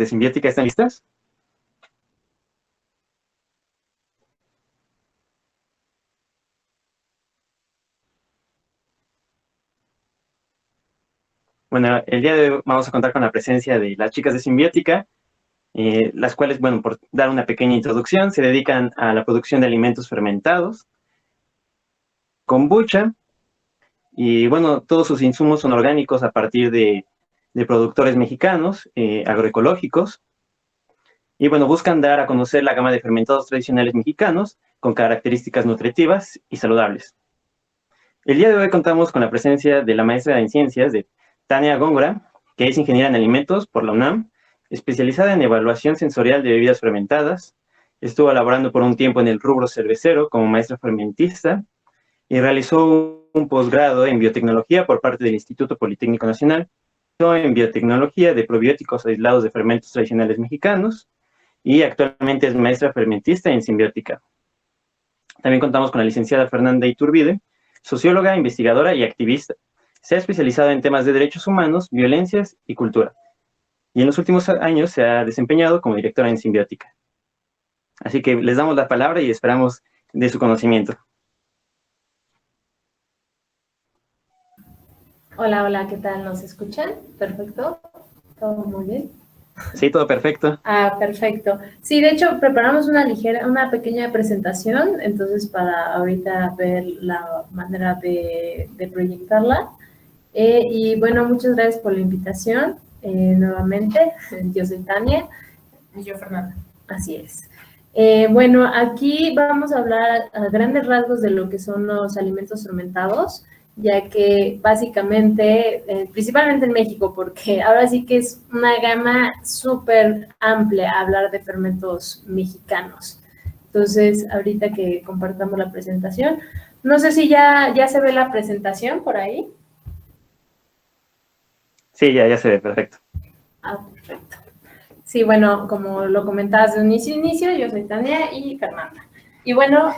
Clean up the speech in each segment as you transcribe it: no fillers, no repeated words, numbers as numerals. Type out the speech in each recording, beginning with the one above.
de Simbiótica están listas. Bueno, el día de hoy vamos a contar con la presencia de las chicas de Simbiótica, las cuales, bueno, por dar una pequeña introducción, se dedican a la producción de alimentos fermentados, kombucha, y bueno, todos sus insumos son orgánicos a partir de productores mexicanos, agroecológicos, y bueno, buscan dar a conocer la gama de fermentados tradicionales mexicanos con características nutritivas y saludables. El día de hoy contamos con la presencia de la maestra en ciencias de Tania Góngora, que es ingeniera en alimentos por la UNAM, especializada en evaluación sensorial de bebidas fermentadas. Estuvo laborando por un tiempo en el rubro cervecero como maestra fermentista y realizó un posgrado en biotecnología por parte del Instituto Politécnico Nacional, en biotecnología de probióticos aislados de fermentos tradicionales mexicanos, y actualmente es maestra fermentista en simbiótica. También contamos con la licenciada Fernanda Iturbide, socióloga, investigadora y activista. Se ha especializado en temas de derechos humanos, violencias y cultura. Y en los últimos años se ha desempeñado como directora en Simbiótica. Así que les damos la palabra y esperamos de su conocimiento. Hola, hola, ¿qué tal? ¿Nos escuchan? Perfecto. ¿Todo muy bien? Sí, todo perfecto. Perfecto. Sí, de hecho, preparamos una pequeña presentación, entonces para ahorita ver la manera de proyectarla. Y bueno, muchas gracias por la invitación nuevamente. Yo soy Tania. Y yo, Fernanda. Así es. Bueno, aquí vamos a hablar a grandes rasgos de lo que son los alimentos fermentados, ya que básicamente, principalmente en México, porque ahora sí que es una gama súper amplia hablar de fermentos mexicanos. Entonces, ahorita que compartamos la presentación, no sé si ya se ve la presentación por ahí. Sí, ya se ve, perfecto. Perfecto. Sí, bueno, como lo comentabas de un inicio, yo soy Tania y Fernanda. Y bueno,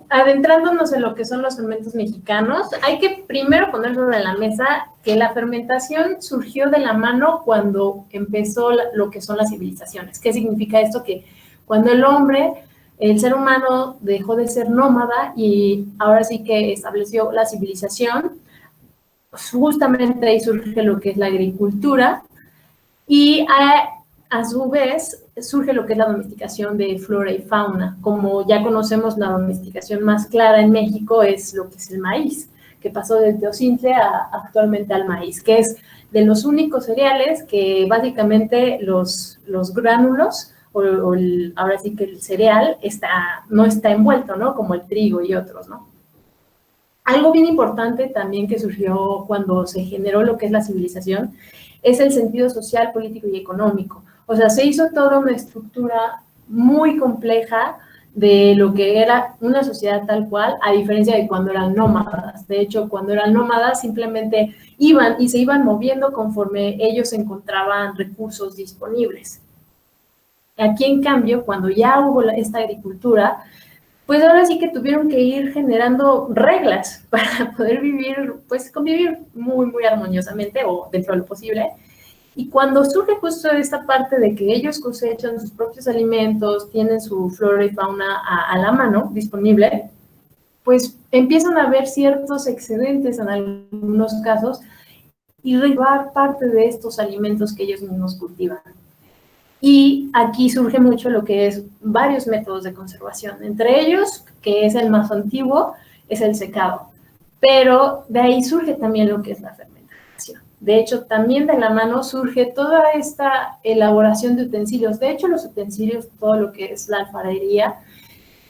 adentrándonos en lo que son los fermentos mexicanos, hay que primero poner sobre la mesa que la fermentación surgió de la mano cuando empezó lo que son las civilizaciones. ¿Qué significa esto? Que cuando el ser humano dejó de ser nómada y ahora sí que estableció la civilización, justamente ahí surge lo que es la agricultura y a su vez surge lo que es la domesticación de flora y fauna. Como ya conocemos, la domesticación más clara en México es lo que es el maíz, que pasó del teocintle actualmente al maíz, que es de los únicos cereales que básicamente los gránulos, ahora sí que el cereal no está envuelto, ¿no? Como el trigo y otros, ¿no? Algo bien importante también que surgió cuando se generó lo que es la civilización es el sentido social, político y económico. O sea, se hizo toda una estructura muy compleja de lo que era una sociedad tal cual, a diferencia de cuando eran nómadas. De hecho, cuando eran nómadas simplemente iban y se iban moviendo conforme ellos encontraban recursos disponibles. Aquí, en cambio, cuando ya hubo esta agricultura, pues ahora sí que tuvieron que ir generando reglas para poder vivir, pues convivir muy, muy armoniosamente o dentro de lo posible. Y cuando surge justo esta parte de que ellos cosechan sus propios alimentos, tienen su flora y fauna a la mano disponible, pues empiezan a haber ciertos excedentes en algunos casos y llevar parte de estos alimentos que ellos mismos cultivan. Y aquí surge mucho lo que es varios métodos de conservación. Entre ellos, que es el más antiguo, es el secado. Pero de ahí surge también lo que es la fermentación. De hecho, también de la mano surge toda esta elaboración de utensilios. De hecho, los utensilios, todo lo que es la alfarería,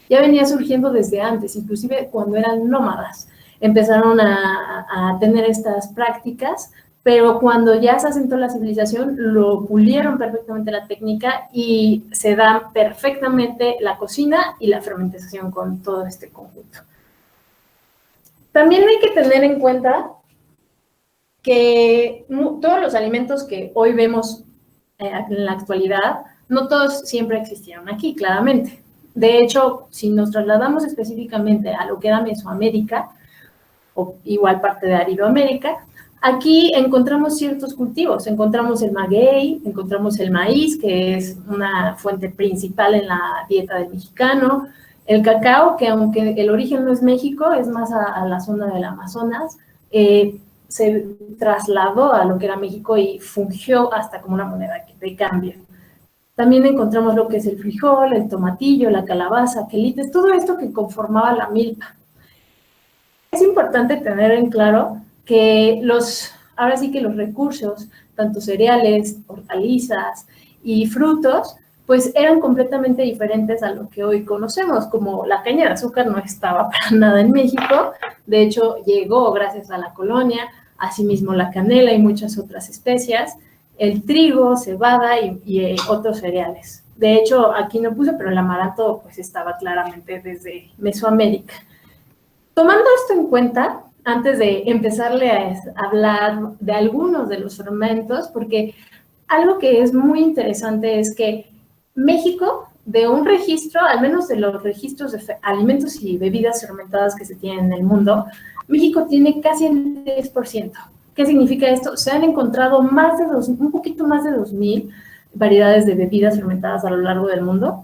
ya venía surgiendo desde antes, inclusive cuando eran nómadas. Empezaron a tener estas prácticas, pero cuando ya se asentó la civilización, lo pulieron perfectamente la técnica y se da perfectamente la cocina y la fermentación con todo este conjunto. También hay que tener en cuenta que todos los alimentos que hoy vemos en la actualidad, no todos siempre existieron aquí, claramente. De hecho, si nos trasladamos específicamente a lo que era Mesoamérica, o igual parte de Aridoamérica, Aquí encontramos ciertos cultivos, encontramos el maguey, encontramos el maíz, que es una fuente principal en la dieta del mexicano, el cacao, que aunque el origen no es México, es más a la zona del Amazonas, se trasladó a lo que era México y fungió hasta como una moneda de cambio. También encontramos lo que es el frijol, el tomatillo, la calabaza, quelites, todo esto que conformaba la milpa. Es importante tener en claro que ahora sí que los recursos, tanto cereales, hortalizas y frutos, pues eran completamente diferentes a lo que hoy conocemos, como la caña de azúcar no estaba para nada en México, de hecho llegó gracias a la colonia, asimismo la canela y muchas otras especias, el trigo, cebada y otros cereales. De hecho, aquí no puse, pero el amaranto pues estaba claramente desde Mesoamérica. Tomando esto en cuenta, antes de empezarle a hablar de algunos de los fermentos, porque algo que es muy interesante es que México, de un registro, al menos de los registros de alimentos y bebidas fermentadas que se tienen en el mundo, México tiene casi el 10%. ¿Qué significa esto? Se han encontrado un poquito más de 2,000 variedades de bebidas fermentadas a lo largo del mundo,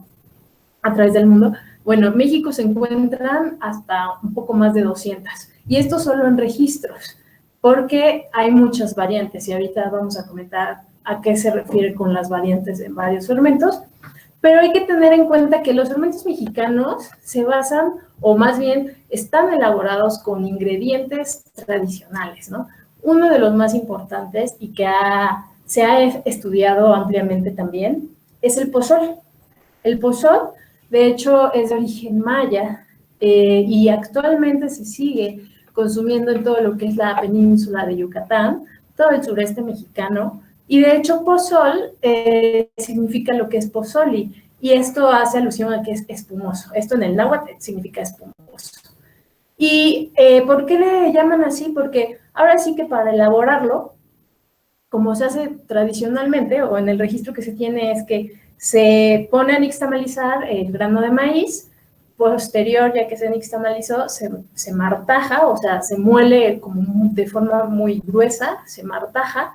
a través del mundo. Bueno, en México se encuentran hasta un poco más de 200, y esto solo en registros, porque hay muchas variantes, y ahorita vamos a comentar a qué se refiere con las variantes en varios fermentos, pero hay que tener en cuenta que los fermentos mexicanos se basan, o más bien están elaborados con ingredientes tradicionales, ¿no? Uno de los más importantes y que se ha estudiado ampliamente también es el pozol. El pozol, de hecho, es de origen maya y actualmente se sigue consumiendo en todo lo que es la península de Yucatán, todo el sureste mexicano, y de hecho pozol significa lo que es pozoli, y esto hace alusión a que es espumoso. Esto en el náhuatl significa espumoso. ¿Y por qué le llaman así? Porque ahora sí que para elaborarlo, como se hace tradicionalmente, o en el registro que se tiene, es que se pone a nixtamalizar el grano de maíz, posterior, ya que se nixtamalizó, se martaja, o sea, se muele como de forma muy gruesa, se martaja,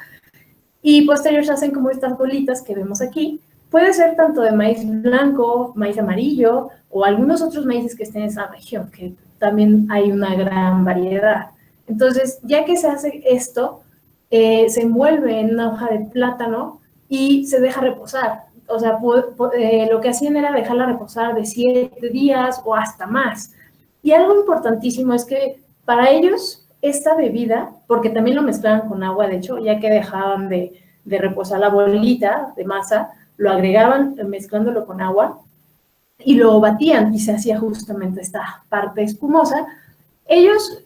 y posterior se hacen como estas bolitas que vemos aquí. Puede ser tanto de maíz blanco, maíz amarillo, o algunos otros maíces que estén en esa región, que también hay una gran variedad. Entonces, ya que se hace esto, se envuelve en una hoja de plátano y se deja reposar. O sea, lo que hacían era dejarla reposar de 7 días o hasta más. Y algo importantísimo es que para ellos esta bebida, porque también lo mezclaban con agua, de hecho, ya que dejaban de reposar la bolita de masa, lo agregaban mezclándolo con agua y lo batían y se hacía justamente esta parte espumosa. Ellos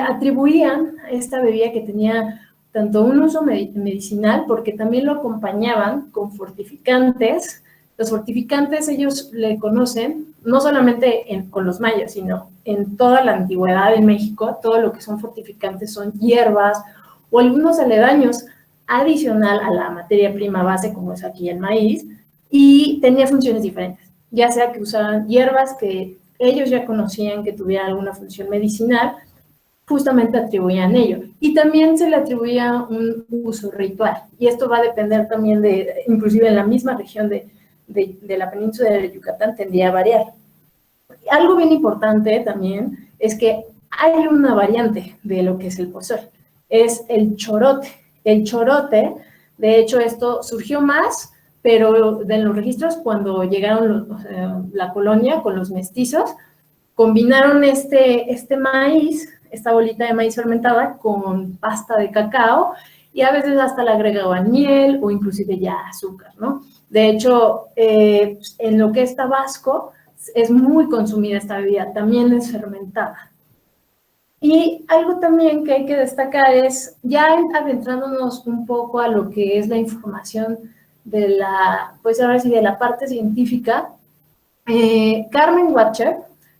atribuían a esta bebida que tenía tanto un uso medicinal, porque también lo acompañaban con fortificantes. Los fortificantes ellos le conocen, no solamente con los mayas, sino en toda la antigüedad en México, todo lo que son fortificantes son hierbas o algunos aledaños adicional a la materia prima base, como es aquí el maíz, y tenía funciones diferentes, ya sea que usaban hierbas que ellos ya conocían que tuvieran alguna función medicinal, justamente atribuían ello. Y también se le atribuía un uso ritual. Y esto va a depender también inclusive en la misma región de la península de Yucatán, tendría a variar. Algo bien importante también es que hay una variante de lo que es el pozol. Es el chorote. El chorote, de hecho, esto surgió más, pero de los registros cuando llegaron la colonia con los mestizos, combinaron este maíz, esta bolita de maíz fermentada con pasta de cacao y a veces hasta le agregaban miel o inclusive ya azúcar, ¿no? De hecho, en lo que es Tabasco es muy consumida esta bebida, también es fermentada. Y algo también que hay que destacar es, ya adentrándonos un poco a lo que es la información de pues ahora sí, de la parte científica, Carmen Watcher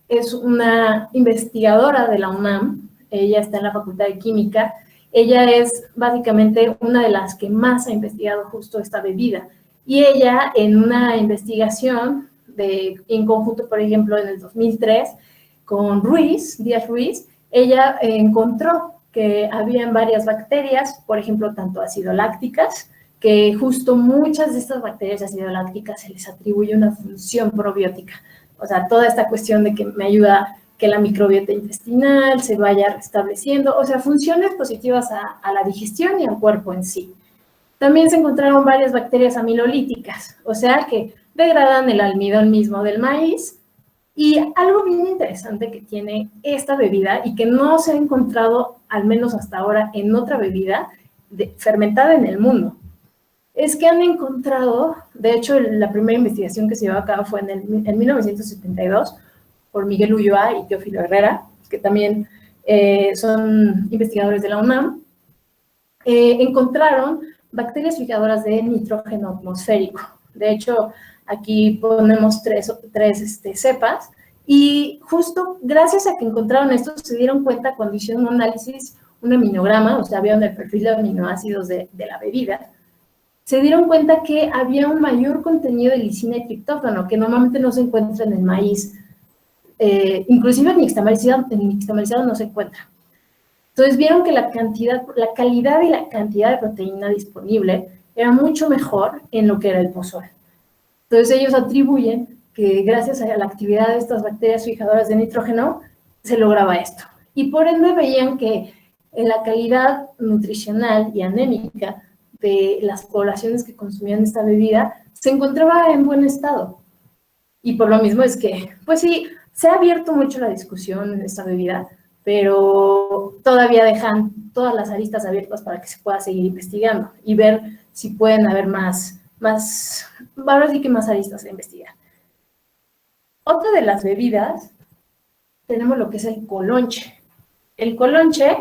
es una investigadora de la UNAM, ella está en la Facultad de Química, ella es básicamente una de las que más ha investigado justo esta bebida, y ella en una investigación en conjunto, por ejemplo, en el 2003, con Díaz Ruiz, ella encontró que habían varias bacterias, por ejemplo, tanto acidolácticas, que justo muchas de estas bacterias acidolácticas se les atribuye una función probiótica. O sea, toda esta cuestión de que me ayuda que la microbiota intestinal se vaya restableciendo, o sea, funciones positivas a la digestión y al cuerpo en sí. También se encontraron varias bacterias amilolíticas, o sea, que degradan el almidón mismo del maíz. Y algo bien interesante que tiene esta bebida y que no se ha encontrado, al menos hasta ahora, en otra bebida fermentada en el mundo, es que han encontrado, de hecho, la primera investigación que se llevó a cabo fue en 1972 por Miguel Ulloa y Teófilo Herrera, que también son investigadores de la UNAM, encontraron bacterias fijadoras de nitrógeno atmosférico. De hecho, aquí ponemos tres cepas, y justo gracias a que encontraron esto, se dieron cuenta cuando hicieron un análisis, un aminograma, o sea, vieron el perfil de aminoácidos de la bebida, se dieron cuenta que había un mayor contenido de lisina y triptófano, que normalmente no se encuentra en el maíz. Inclusive en nixtamalizado no se encuentra. Entonces vieron que la calidad y la cantidad de proteína disponible era mucho mejor en lo que era el pozol. Entonces ellos atribuyen que gracias a la actividad de estas bacterias fijadoras de nitrógeno se lograba esto. Y por ende veían que en la calidad nutricional y anémica de las poblaciones que consumían esta bebida se encontraba en buen estado. Y por lo mismo es que, pues sí, se ha abierto mucho la discusión en esta bebida, pero todavía dejan todas las aristas abiertas para que se pueda seguir investigando y ver si pueden haber ahora sí que más aristas a investigar. Otra de las bebidas, tenemos lo que es el colonche. El colonche,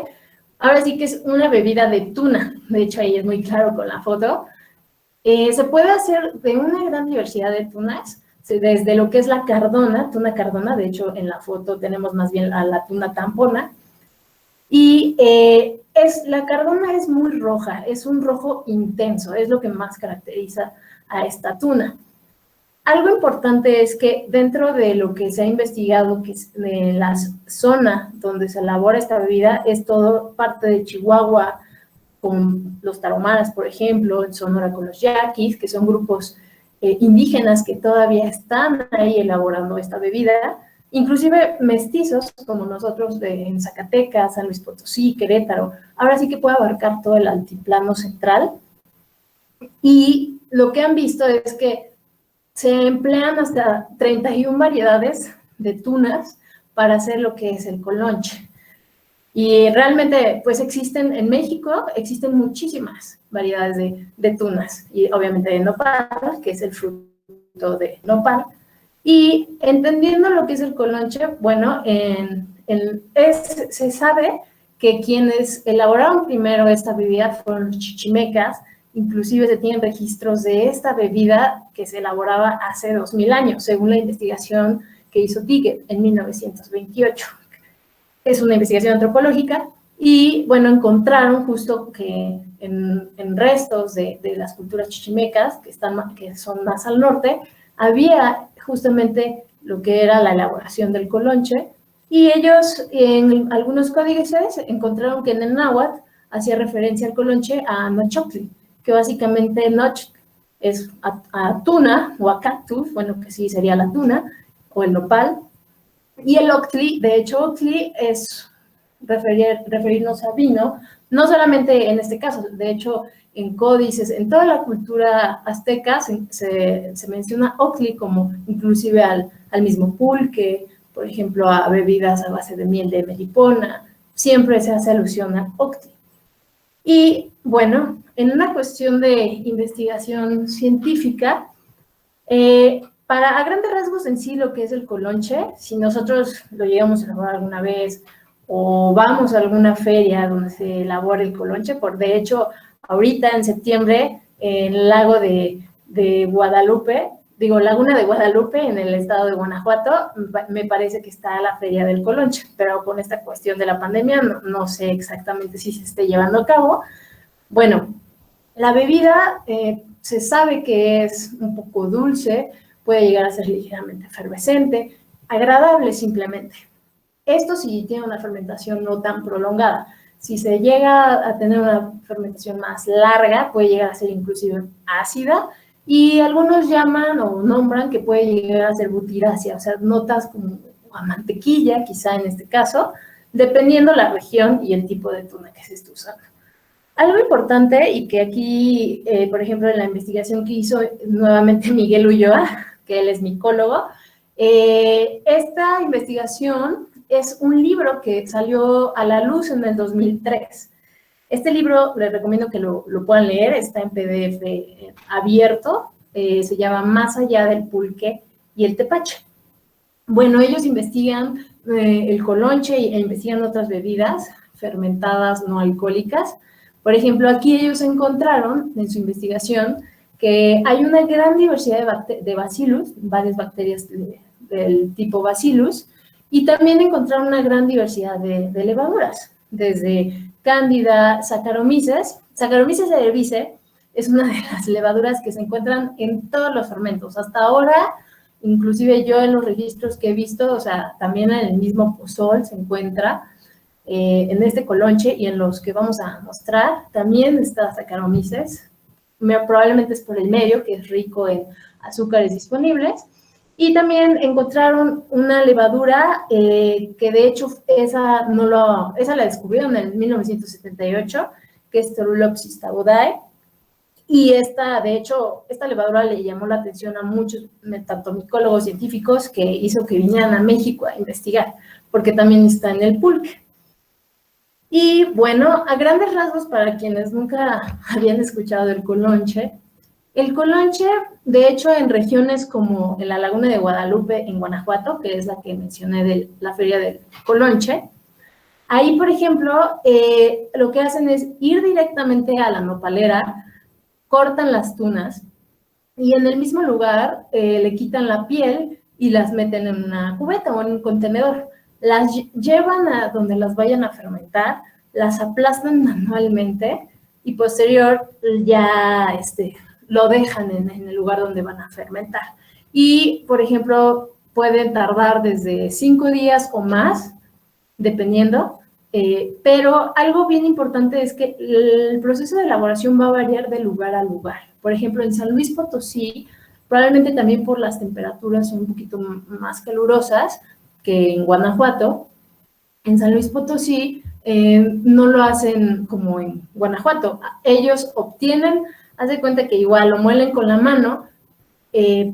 ahora sí que es una bebida de tuna, de hecho ahí es muy claro con la foto. Se puede hacer de una gran diversidad de tunas, desde lo que es la tuna cardona, de hecho en la foto tenemos más bien a la tuna tampona, y la cardona es muy roja, es un rojo intenso, es lo que más caracteriza a esta tuna. Algo importante es que dentro de lo que se ha investigado, que es de la zona donde se elabora esta bebida, es todo parte de Chihuahua, con los tarahumaras, por ejemplo, en Sonora con los yaquis, que son grupos indígenas que todavía están ahí elaborando esta bebida, inclusive mestizos como nosotros en Zacatecas, San Luis Potosí, Querétaro. Ahora sí que puede abarcar todo el altiplano central. Y lo que han visto es que se emplean hasta 31 variedades de tunas para hacer lo que es el colonche. Y realmente, pues existen, en México, existen muchísimas variedades de tunas, y obviamente de nopal, que es el fruto de nopal. Y entendiendo lo que es el colonche, bueno, se sabe que quienes elaboraron primero esta bebida fueron los chichimecas. Inclusive se tienen registros de esta bebida que se elaboraba hace 2000 años, según la investigación que hizo Diggett en 1928. Es una investigación antropológica y, bueno, encontraron justo que en restos de las culturas chichimecas, que son más al norte, había justamente lo que era la elaboración del colonche, y ellos en algunos códices encontraron que en el náhuatl hacía referencia al colonche a Nochoctli, que básicamente Noch es a tuna o a cactus, bueno, que sí sería la tuna o el nopal, y el octli, de hecho, octli es referirnos a vino, no solamente en este caso, de hecho, en códices, en toda la cultura azteca se menciona octli como inclusive al mismo pulque, por ejemplo, a bebidas a base de miel de melipona, siempre se hace alusión a octli. Y, bueno, en una cuestión de investigación científica, a grandes rasgos en sí lo que es el colonche, si nosotros lo llegamos a elaborar alguna vez o vamos a alguna feria donde se elabora el colonche, de hecho, ahorita en septiembre, en el lago de Guadalupe, Laguna de Guadalupe, en el estado de Guanajuato, me parece que está la feria del colonche, pero con esta cuestión de la pandemia no sé exactamente si se esté llevando a cabo. Bueno, la bebida se sabe que es un poco dulce, puede llegar a ser ligeramente efervescente, agradable simplemente. Esto sí tiene una fermentación no tan prolongada. Si se llega a tener una fermentación más larga, puede llegar a ser inclusive ácida, y algunos llaman o nombran que puede llegar a ser butirácea, o sea, notas como a mantequilla, quizá en este caso, dependiendo la región y el tipo de tuna que se esté usando. Algo importante, y que aquí, por ejemplo, en la investigación que hizo nuevamente Miguel Ulloa, que él es micólogo, esta investigación es un libro que salió a la luz en el 2003. Este libro les recomiendo que lo puedan leer, está en PDF abierto, se llama Más allá del pulque y el tepache. Bueno, ellos investigan el colonche e investigan otras bebidas fermentadas no alcohólicas. Por ejemplo, aquí ellos encontraron en su investigación que hay una gran diversidad de bacillus, varias bacterias del tipo bacillus, y también encontraron una gran diversidad de levaduras, desde Cándida, Saccharomyces. Saccharomyces cerevisiae es una de las levaduras que se encuentran en todos los fermentos. Hasta ahora, inclusive yo en los registros que he visto, o sea, también en el mismo pozol se encuentra, en este colonche y en los que vamos a mostrar, también está Saccharomyces. Probablemente es por el medio, que es rico en azúcares disponibles. Y también encontraron una levadura que de hecho esa la descubrieron en 1978, que es Streptococcus tabodae. Y de hecho, esta levadura le llamó la atención a muchos, tanto micólogos científicos, que hizo que vinieran a México a investigar, porque también está en el pulque. Y bueno, a grandes rasgos, para quienes nunca habían escuchado el colonche, de hecho, en regiones como en la Laguna de Guadalupe, en Guanajuato, que es la que mencioné de la feria del colonche, ahí, por ejemplo, lo que hacen es ir directamente a la nopalera, cortan las tunas y en el mismo lugar le quitan la piel y las meten en una cubeta o en un contenedor. Las llevan a donde las vayan a fermentar, las aplastan manualmente y posterior ya lo dejan en el lugar donde van a fermentar. Y, por ejemplo, pueden tardar desde 5 días o más, dependiendo, pero algo bien importante es que el proceso de elaboración va a variar de lugar a lugar. Por ejemplo, en San Luis Potosí, probablemente también por las temperaturas un poquito más calurosas que en Guanajuato, en San Luis Potosí no lo hacen como en Guanajuato. Ellos obtienen, haz de cuenta que igual lo muelen con la mano,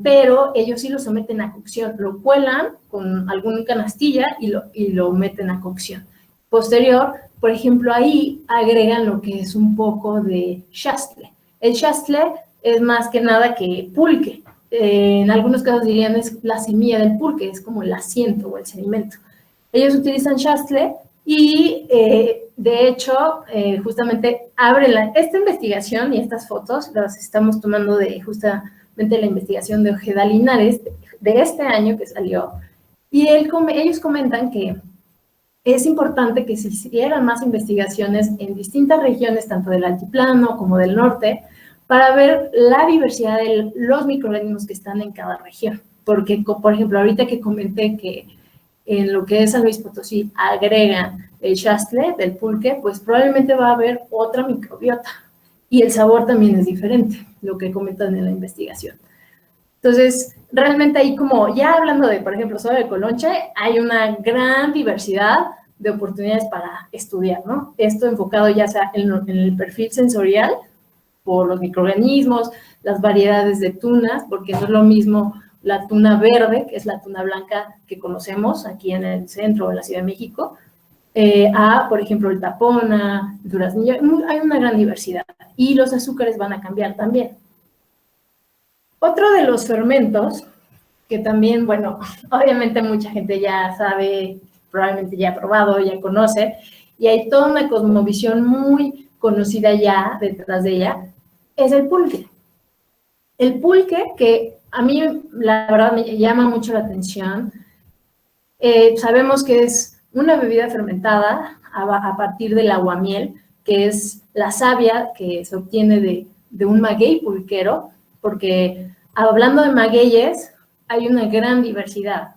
pero ellos sí lo someten a cocción, lo cuelan con alguna canastilla y lo meten a cocción. Posterior, por ejemplo, ahí agregan lo que es un poco de chastle. El chastle es más que nada que pulque. En algunos casos dirían es la semilla del pulque, es como el asiento o el sedimento. Ellos utilizan chastle y, de hecho, justamente abren esta investigación y estas fotos las estamos tomando de justamente la investigación de Ojeda Linares de este año que salió. Y ellos comentan que es importante que se hicieran más investigaciones en distintas regiones, tanto del altiplano como del norte, para ver la diversidad de los microorganismos que están en cada región. Porque, por ejemplo, ahorita que comenté que en lo que es San Luis Potosí agregan el chastle del pulque, pues probablemente va a haber otra microbiota. Y el sabor también es diferente, lo que comentan en la investigación. Entonces, realmente ahí como ya hablando de, por ejemplo, sobre el colonche, hay una gran diversidad de oportunidades para estudiar, ¿no? Esto enfocado ya sea en el perfil sensorial, por los microorganismos, las variedades de tunas, porque no es lo mismo la tuna verde, que es la tuna blanca que conocemos aquí en el centro de la Ciudad de México, a, por ejemplo, el tapona, el duraznillo. Hay una gran diversidad y los azúcares van a cambiar también. Otro de los fermentos, que también, bueno, obviamente mucha gente ya sabe, probablemente ya ha probado, ya conoce, y hay toda una cosmovisión muy conocida ya detrás de ella, es el pulque. El pulque, que a mí la verdad me llama mucho la atención, sabemos que es una bebida fermentada a partir del aguamiel, que es la savia que se obtiene de un maguey pulquero, porque hablando de magueyes, hay una gran diversidad.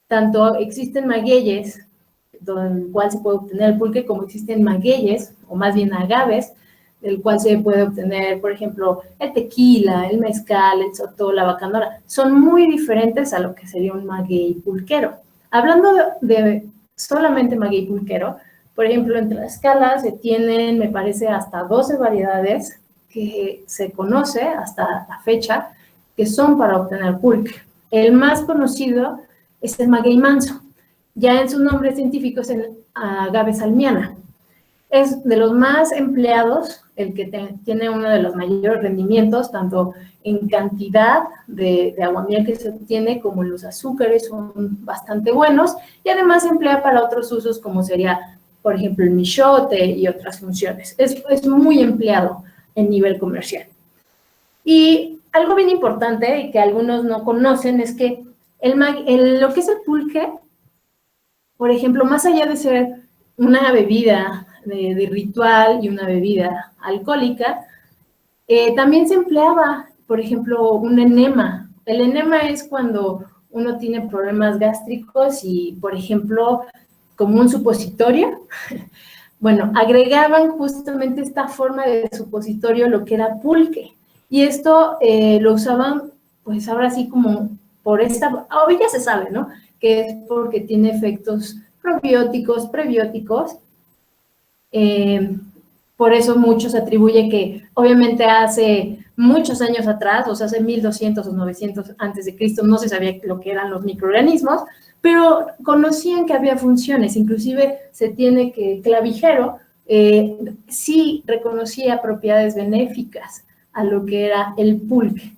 Tanto existen magueyes del cual se puede obtener el pulque, como existen magueyes, o más bien agaves, del cual se puede obtener, por ejemplo, el tequila, el mezcal, el sotol, la bacanora. Son muy diferentes a lo que sería un maguey pulquero. Hablando de solamente maguey pulquero, por ejemplo, en Tlaxcala se tienen, me parece, hasta 12 variedades que se conoce hasta la fecha que son para obtener pulque. El más conocido es el maguey manso. Ya en su nombre científico es el agave salmiana. Es de los más empleados, el que tiene uno de los mayores rendimientos, tanto en cantidad de aguamiel que se obtiene como los azúcares son bastante buenos, y además se emplea para otros usos como sería, por ejemplo, el michote y otras funciones. Es muy empleado en nivel comercial. Y algo bien importante y que algunos no conocen es que lo que es el pulque, por ejemplo, más allá de ser una bebida de ritual y una bebida alcohólica, también se empleaba, por ejemplo, un enema. El enema es cuando uno tiene problemas gástricos y, por ejemplo, como un supositorio, bueno, agregaban justamente esta forma de supositorio, lo que era pulque. Y esto lo usaban, pues ahora sí como por esta, hoy ya se sabe, ¿no? Que es porque tiene efectos probióticos, prebióticos. Por eso muchos atribuyen que obviamente hace muchos años atrás, o sea, hace 1200 o 900 antes de Cristo, no se sabía lo que eran los microorganismos, pero conocían que había funciones. Inclusive se tiene que Clavijero sí reconocía propiedades benéficas a lo que era el pulque.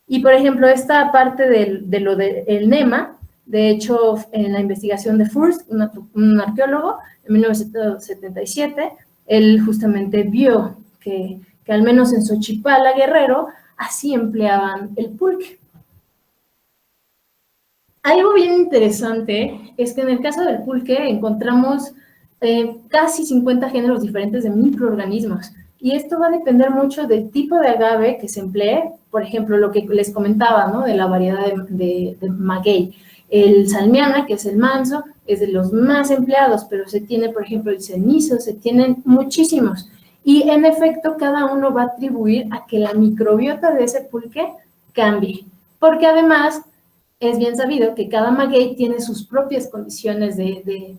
Y, por ejemplo, esta parte de lo del NEMA, de hecho, en la investigación de Furst, un arqueólogo, en 1977, él justamente vio que al menos en Xochipala, Guerrero, así empleaban el pulque. Algo bien interesante es que en el caso del pulque encontramos casi 50 géneros diferentes de microorganismos. Y esto va a depender mucho del tipo de agave que se emplee. Por ejemplo, lo que les comentaba, ¿no? De la variedad de maguey. El salmiana, que es el manso, es de los más empleados, pero se tiene, por ejemplo, el cenizo, se tienen muchísimos. Y en efecto, cada uno va a atribuir a que la microbiota de ese pulque cambie. Porque además es bien sabido que cada maguey tiene sus propias condiciones de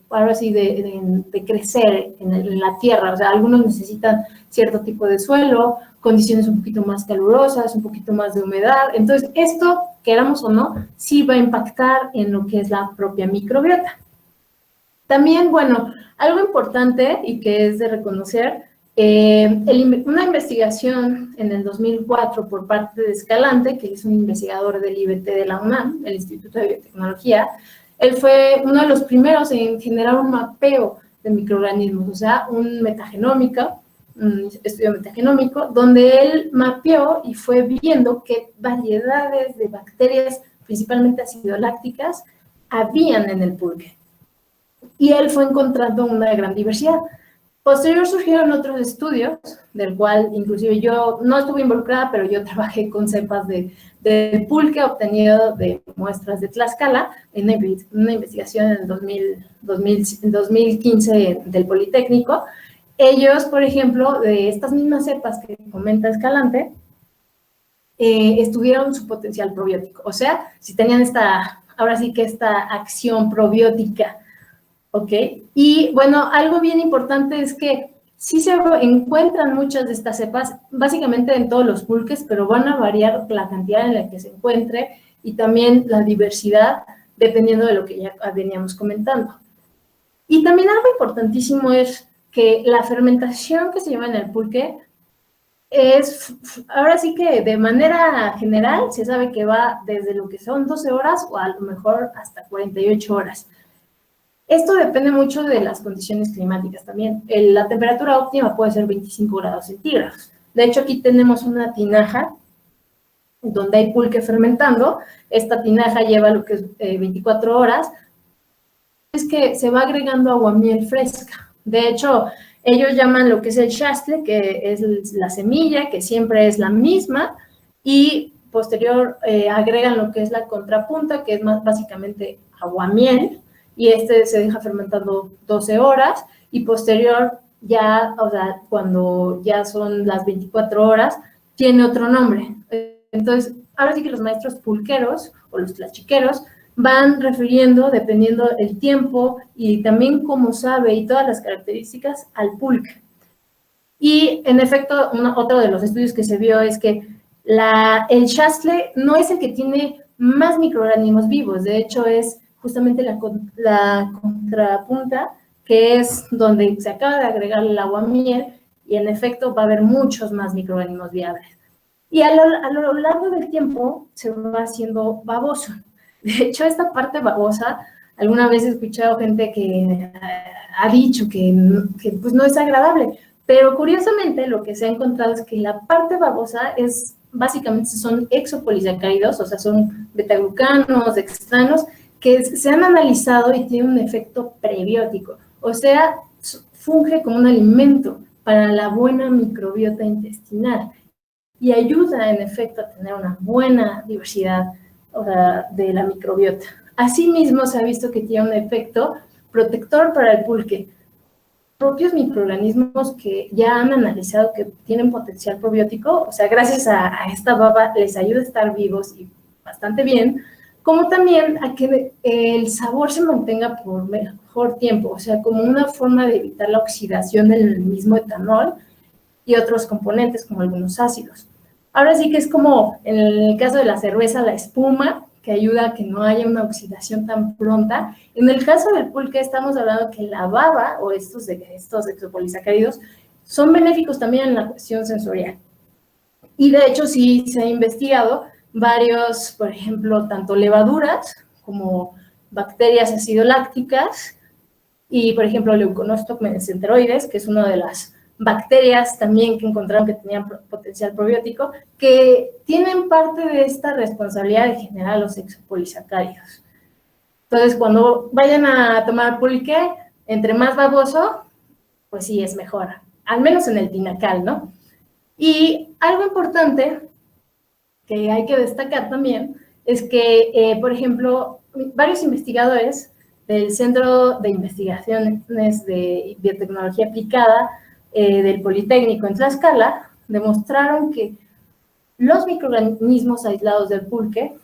crecer en la tierra. O sea, algunos necesitan cierto tipo de suelo, condiciones un poquito más calurosas, un poquito más de humedad. Entonces, esto, queramos o no, sí va a impactar en lo que es la propia microbiota. También, bueno, algo importante y que es de reconocer, una investigación en el 2004 por parte de Escalante, que es un investigador del IBT de la UNAM, el Instituto de Biotecnología. Él fue uno de los primeros en generar un mapeo de microorganismos, o sea, un estudio metagenómico, donde él mapeó y fue viendo qué variedades de bacterias, principalmente acidolácticas, habían en el pulque. Y él fue encontrando una gran diversidad. Posterior surgieron otros estudios, del cual inclusive yo no estuve involucrada, pero yo trabajé con cepas de pulque obtenido de muestras de Tlaxcala en una investigación en el 2015 del Politécnico. Ellos, por ejemplo, de estas mismas cepas que comenta Escalante, estudiaron su potencial probiótico. O sea, si tenían ahora sí que esta acción probiótica. ¿Ok? Y bueno, algo bien importante es que sí se encuentran muchas de estas cepas, básicamente en todos los pulques, pero van a variar la cantidad en la que se encuentre y también la diversidad, dependiendo de lo que ya veníamos comentando. Y también algo importantísimo es que la fermentación que se lleva en el pulque es, ahora sí que de manera general, se sabe que va desde lo que son 12 horas o a lo mejor hasta 48 horas. Esto depende mucho de las condiciones climáticas también. La temperatura óptima puede ser 25 grados centígrados. De hecho, aquí tenemos una tinaja donde hay pulque fermentando. Esta tinaja lleva lo que es 24 horas. Es que se va agregando aguamiel fresca. De hecho, ellos llaman lo que es el chastle, que es la semilla, que siempre es la misma, y posterior agregan lo que es la contrapunta, que es más básicamente aguamiel, y este se deja fermentando 12 horas y posterior ya, o sea, cuando ya son las 24 horas, tiene otro nombre. Entonces, ahora sí que los maestros pulqueros o los tlachiqueros van refiriendo, dependiendo el tiempo y también cómo sabe y todas las características, al pulque. Y en efecto, otro de los estudios que se vio es que el xastle no es el que tiene más microorganismos vivos, de hecho es justamente la contrapunta, que es donde se acaba de agregar el aguamiel y en efecto va a haber muchos más microorganismos viables. Y a lo largo del tiempo se va haciendo baboso. De hecho, esta parte babosa, alguna vez he escuchado gente que ha dicho que pues no es agradable, pero curiosamente lo que se ha encontrado es que la parte babosa básicamente son exopolisacáridos, o sea, son betaglucanos, dextranos, que se han analizado y tienen un efecto prebiótico, o sea, funge como un alimento para la buena microbiota intestinal y ayuda en efecto a tener una buena diversidad, o sea, de la microbiota. Asimismo, se ha visto que tiene un efecto protector para el pulque. Propios microorganismos que ya han analizado que tienen potencial probiótico, o sea, gracias a esta baba les ayuda a estar vivos y bastante bien, como también a que el sabor se mantenga por mejor tiempo, o sea, como una forma de evitar la oxidación del mismo etanol y otros componentes como algunos ácidos. Ahora sí que es como en el caso de la cerveza, la espuma, que ayuda a que no haya una oxidación tan pronta. En el caso del pulque estamos hablando que la baba o estos exopolisacáridos son benéficos también en la cuestión sensorial. Y de hecho sí se ha investigado varios, por ejemplo, tanto levaduras como bacterias acidolácticas y, por ejemplo, Leuconostoc mesenteroides, que es una de las bacterias también que encontraron que tenían potencial probiótico, que tienen parte de esta responsabilidad de generar los exopolisacáridos. Entonces, cuando vayan a tomar pulque, entre más baboso, pues sí, es mejor, al menos en el tinacal, ¿no? Y algo importante que hay que destacar también es que, por ejemplo, varios investigadores del Centro de Investigaciones de Biotecnología Aplicada del Politécnico en Tlaxcala demostraron que los microorganismos aislados del pulque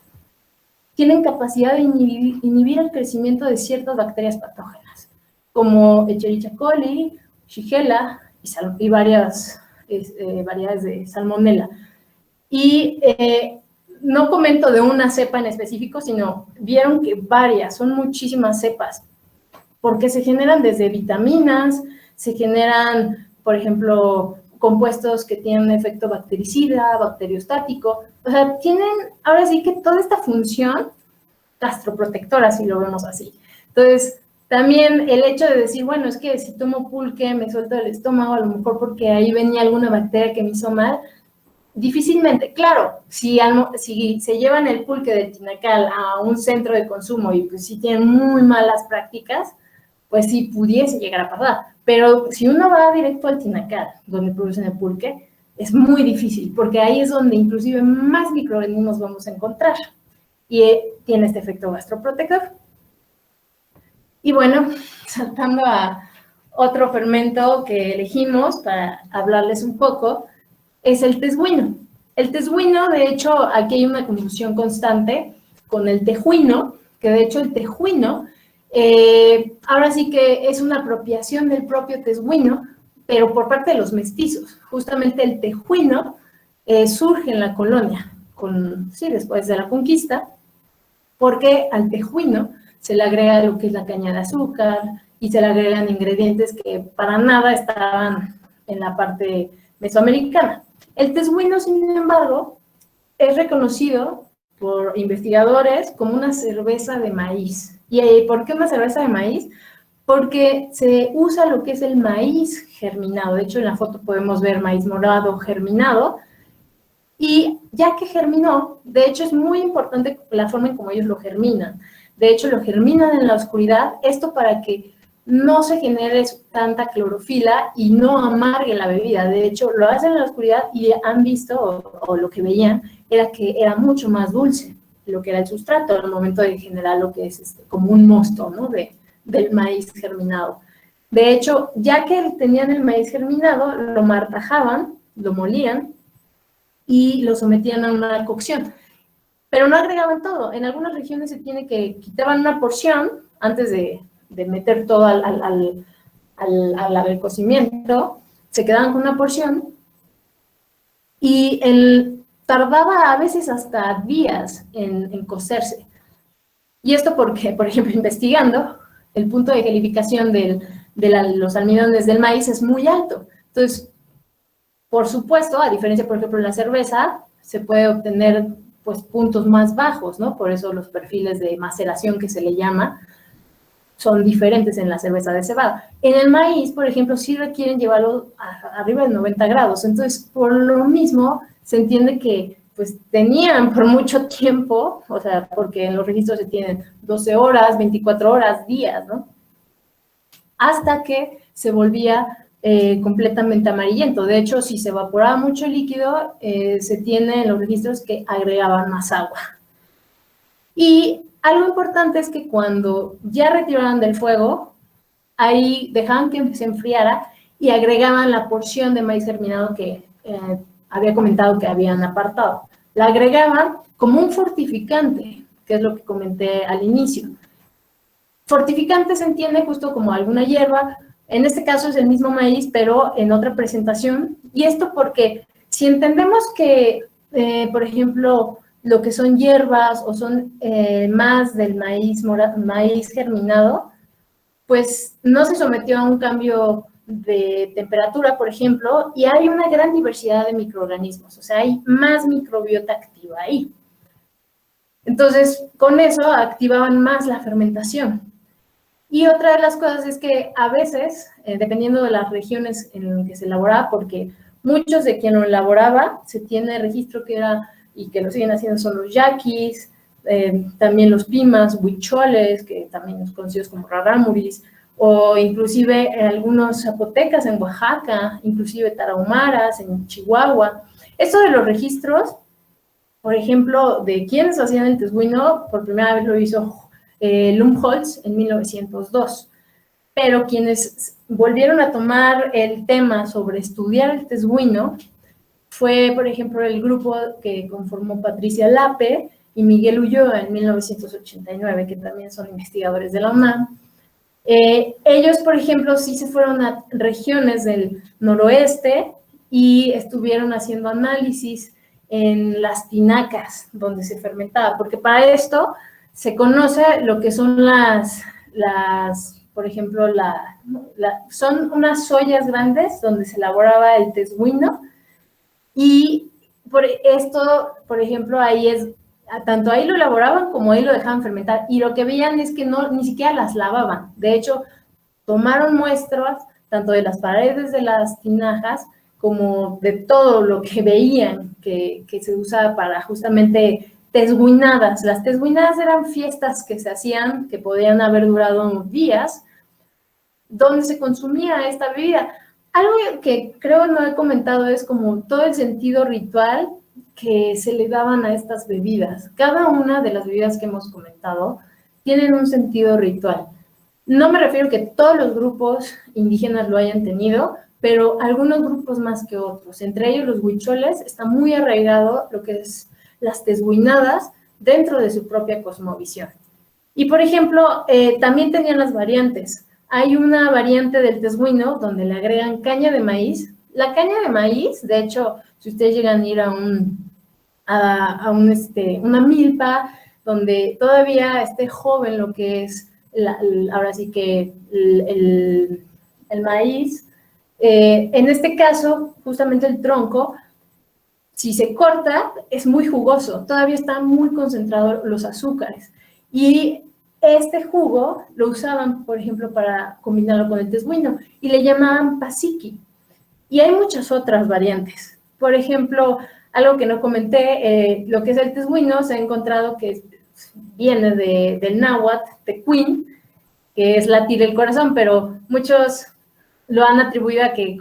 tienen capacidad de inhibir el crecimiento de ciertas bacterias patógenas, como Escherichia coli, Shigella y varias variedades de Salmonella. Y no comento de una cepa en específico, sino vieron que son muchísimas cepas, porque se generan desde vitaminas, se generan, por ejemplo, compuestos que tienen un efecto bactericida, bacteriostático, o sea, tienen ahora sí que toda esta función gastroprotectora, si lo vemos así. Entonces, también el hecho de decir, bueno, es que si tomo pulque me suelto el estómago, a lo mejor porque ahí venía alguna bacteria que me hizo mal, difícilmente, claro, si se llevan el pulque del tinacal a un centro de consumo y pues si tienen muy malas prácticas, pues sí pudiese llegar a pasar. Pero si uno va directo al tinacal, donde producen el pulque, es muy difícil, porque ahí es donde inclusive más microorganismos vamos a encontrar. Y tiene este efecto gastroprotector. Y bueno, saltando a otro fermento que elegimos para hablarles un poco, es el tesguino. El tesguino, de hecho, aquí hay una confusión constante con el tejuino, que de hecho el tejuino, ahora sí que es una apropiación del propio tesguino, pero por parte de los mestizos. Justamente el tejuino surge en la colonia, después de la conquista, porque al tejuino se le agrega lo que es la caña de azúcar y se le agregan ingredientes que para nada estaban en la parte mesoamericana. El tesguino, sin embargo, es reconocido por investigadores como una cerveza de maíz. ¿Y por qué una cerveza de maíz? Porque se usa lo que es el maíz germinado. De hecho, en la foto podemos ver maíz morado germinado. Y ya que germinó, de hecho es muy importante la forma en cómo ellos lo germinan. De hecho, lo germinan en la oscuridad, esto para que no se genere tanta clorofila y no amargue la bebida. De hecho, lo hacen en la oscuridad y han visto, o lo que veían, era que era mucho más dulce lo que era el sustrato al momento de generar lo que es como un mosto, ¿no? del maíz germinado. De hecho, ya que tenían el maíz germinado, lo martajaban, lo molían y lo sometían a una cocción. Pero no agregaban todo. En algunas regiones se tiene que quitaban una porción antes de meter todo al cocimiento, se quedaban con una porción y tardaba a veces hasta días en cocerse. Y esto porque, por ejemplo, investigando, el punto de gelificación de los almidones del maíz es muy alto. Entonces, por supuesto, a diferencia, por ejemplo, de la cerveza, se puede obtener pues puntos más bajos, ¿no? Por eso los perfiles de maceración que se le llama son diferentes en la cerveza de cebada. En el maíz, por ejemplo, sí requieren llevarlo arriba de 90 grados. Entonces, por lo mismo, se entiende que pues tenían por mucho tiempo, o sea, porque en los registros se tienen 12 horas, 24 horas, días, ¿no? Hasta que se volvía completamente amarillento. De hecho, si se evaporaba mucho el líquido, se tiene en los registros que agregaban más agua. Y algo importante es que cuando ya retiraban del fuego, ahí dejaban que se enfriara y agregaban la porción de maíz germinado que había comentado que habían apartado. La agregaban como un fortificante, que es lo que comenté al inicio. Fortificante se entiende justo como alguna hierba, en este caso es el mismo maíz, pero en otra presentación. Y esto porque si entendemos que, por ejemplo, lo que son hierbas o son más del maíz germinado, pues no se sometió a un cambio de temperatura, por ejemplo, y hay una gran diversidad de microorganismos, o sea, hay más microbiota activa ahí. Entonces, con eso activaban más la fermentación. Y otra de las cosas es que a veces, dependiendo de las regiones en las que se elaboraba, porque muchos de quien lo elaboraba, se tiene registro que era, y que lo siguen haciendo, son los yaquis, también los pimas, huicholes, que también los conocidos como rarámuris, o inclusive algunos zapotecas en Oaxaca, inclusive tarahumaras en Chihuahua. Esto de los registros, por ejemplo, de quienes hacían el tesguino, por primera vez lo hizo Lumholtz en 1902, pero quienes volvieron a tomar el tema sobre estudiar el tesguino fue, por ejemplo, el grupo que conformó Patricia Lape y Miguel Ulloa en 1989, que también son investigadores de la UNAM. Ellos, por ejemplo, sí se fueron a regiones del noroeste y estuvieron haciendo análisis en las tinacas donde se fermentaba, porque para esto se conoce lo que son por ejemplo, son unas ollas grandes donde se elaboraba el tesguino y por esto, por ejemplo, tanto ahí lo elaboraban como ahí lo dejaban fermentar y lo que veían es que ni siquiera las lavaban. De hecho, tomaron muestras tanto de las paredes de las tinajas como de todo lo que veían que se usaba para justamente tesguinadas. Las tesguinadas eran fiestas que se hacían, que podían haber durado unos días, donde se consumía esta bebida. Algo que creo no he comentado es como todo el sentido ritual que se le daban a estas bebidas. Cada una de las bebidas que hemos comentado tienen un sentido ritual. No me refiero a que todos los grupos indígenas lo hayan tenido, pero algunos grupos más que otros. Entre ellos los huicholes, está muy arraigado lo que es las tesguinadas dentro de su propia cosmovisión. Y, por ejemplo, también tenían las variantes. Hay una variante del tesguino donde le agregan caña de maíz. La caña de maíz, de hecho, si ustedes llegan a ir a una milpa donde todavía esté joven lo que es, ahora sí que el maíz, en este caso, justamente el tronco, si se corta, es muy jugoso, todavía están muy concentrados los azúcares. Y este jugo lo usaban, por ejemplo, para combinarlo con el tesguino y le llamaban pasiqui. Y hay muchas otras variantes. Por ejemplo, algo que no comenté, lo que es el tesguino, se ha encontrado que viene del náhuatl, tecuín, que es latir el corazón, pero muchos lo han atribuido a que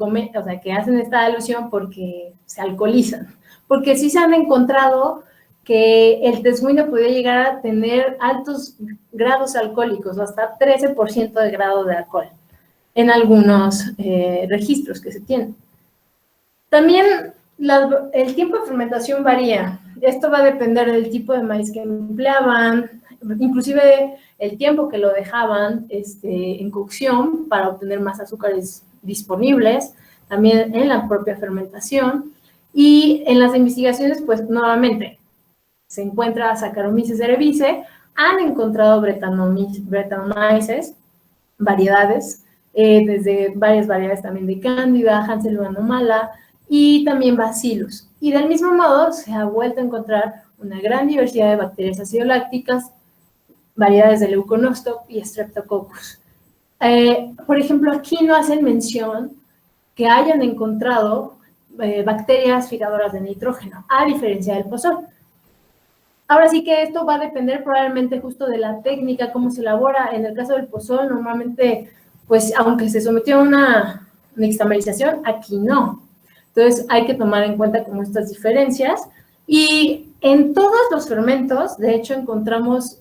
hacen esta alusión porque se alcoholizan. Porque sí se han encontrado que el tesguino podía llegar a tener altos grados alcohólicos, hasta 13% de grado de alcohol, en algunos registros que se tienen. También el tiempo de fermentación varía. Esto va a depender del tipo de maíz que empleaban, inclusive el tiempo que lo dejaban en cocción para obtener más azúcares disponibles, también en la propia fermentación. Y en las investigaciones, pues nuevamente, se encuentra Saccharomyces cerevisiae, han encontrado Brettanomyces, variedades, desde varias variedades también de Cándida, Hansel anomala y también Bacillus. Y del mismo modo se ha vuelto a encontrar una gran diversidad de bacterias acidolácticas, variedades de Leuconostoc y Streptococcus. Por ejemplo, aquí no hacen mención que hayan encontrado bacterias fijadoras de nitrógeno, a diferencia del pozol. Ahora sí que esto va a depender probablemente justo de la técnica, cómo se elabora. En el caso del pozol, normalmente, pues, aunque se sometió a una nixtamalización, aquí no. Entonces, hay que tomar en cuenta como estas diferencias. Y en todos los fermentos, de hecho, encontramos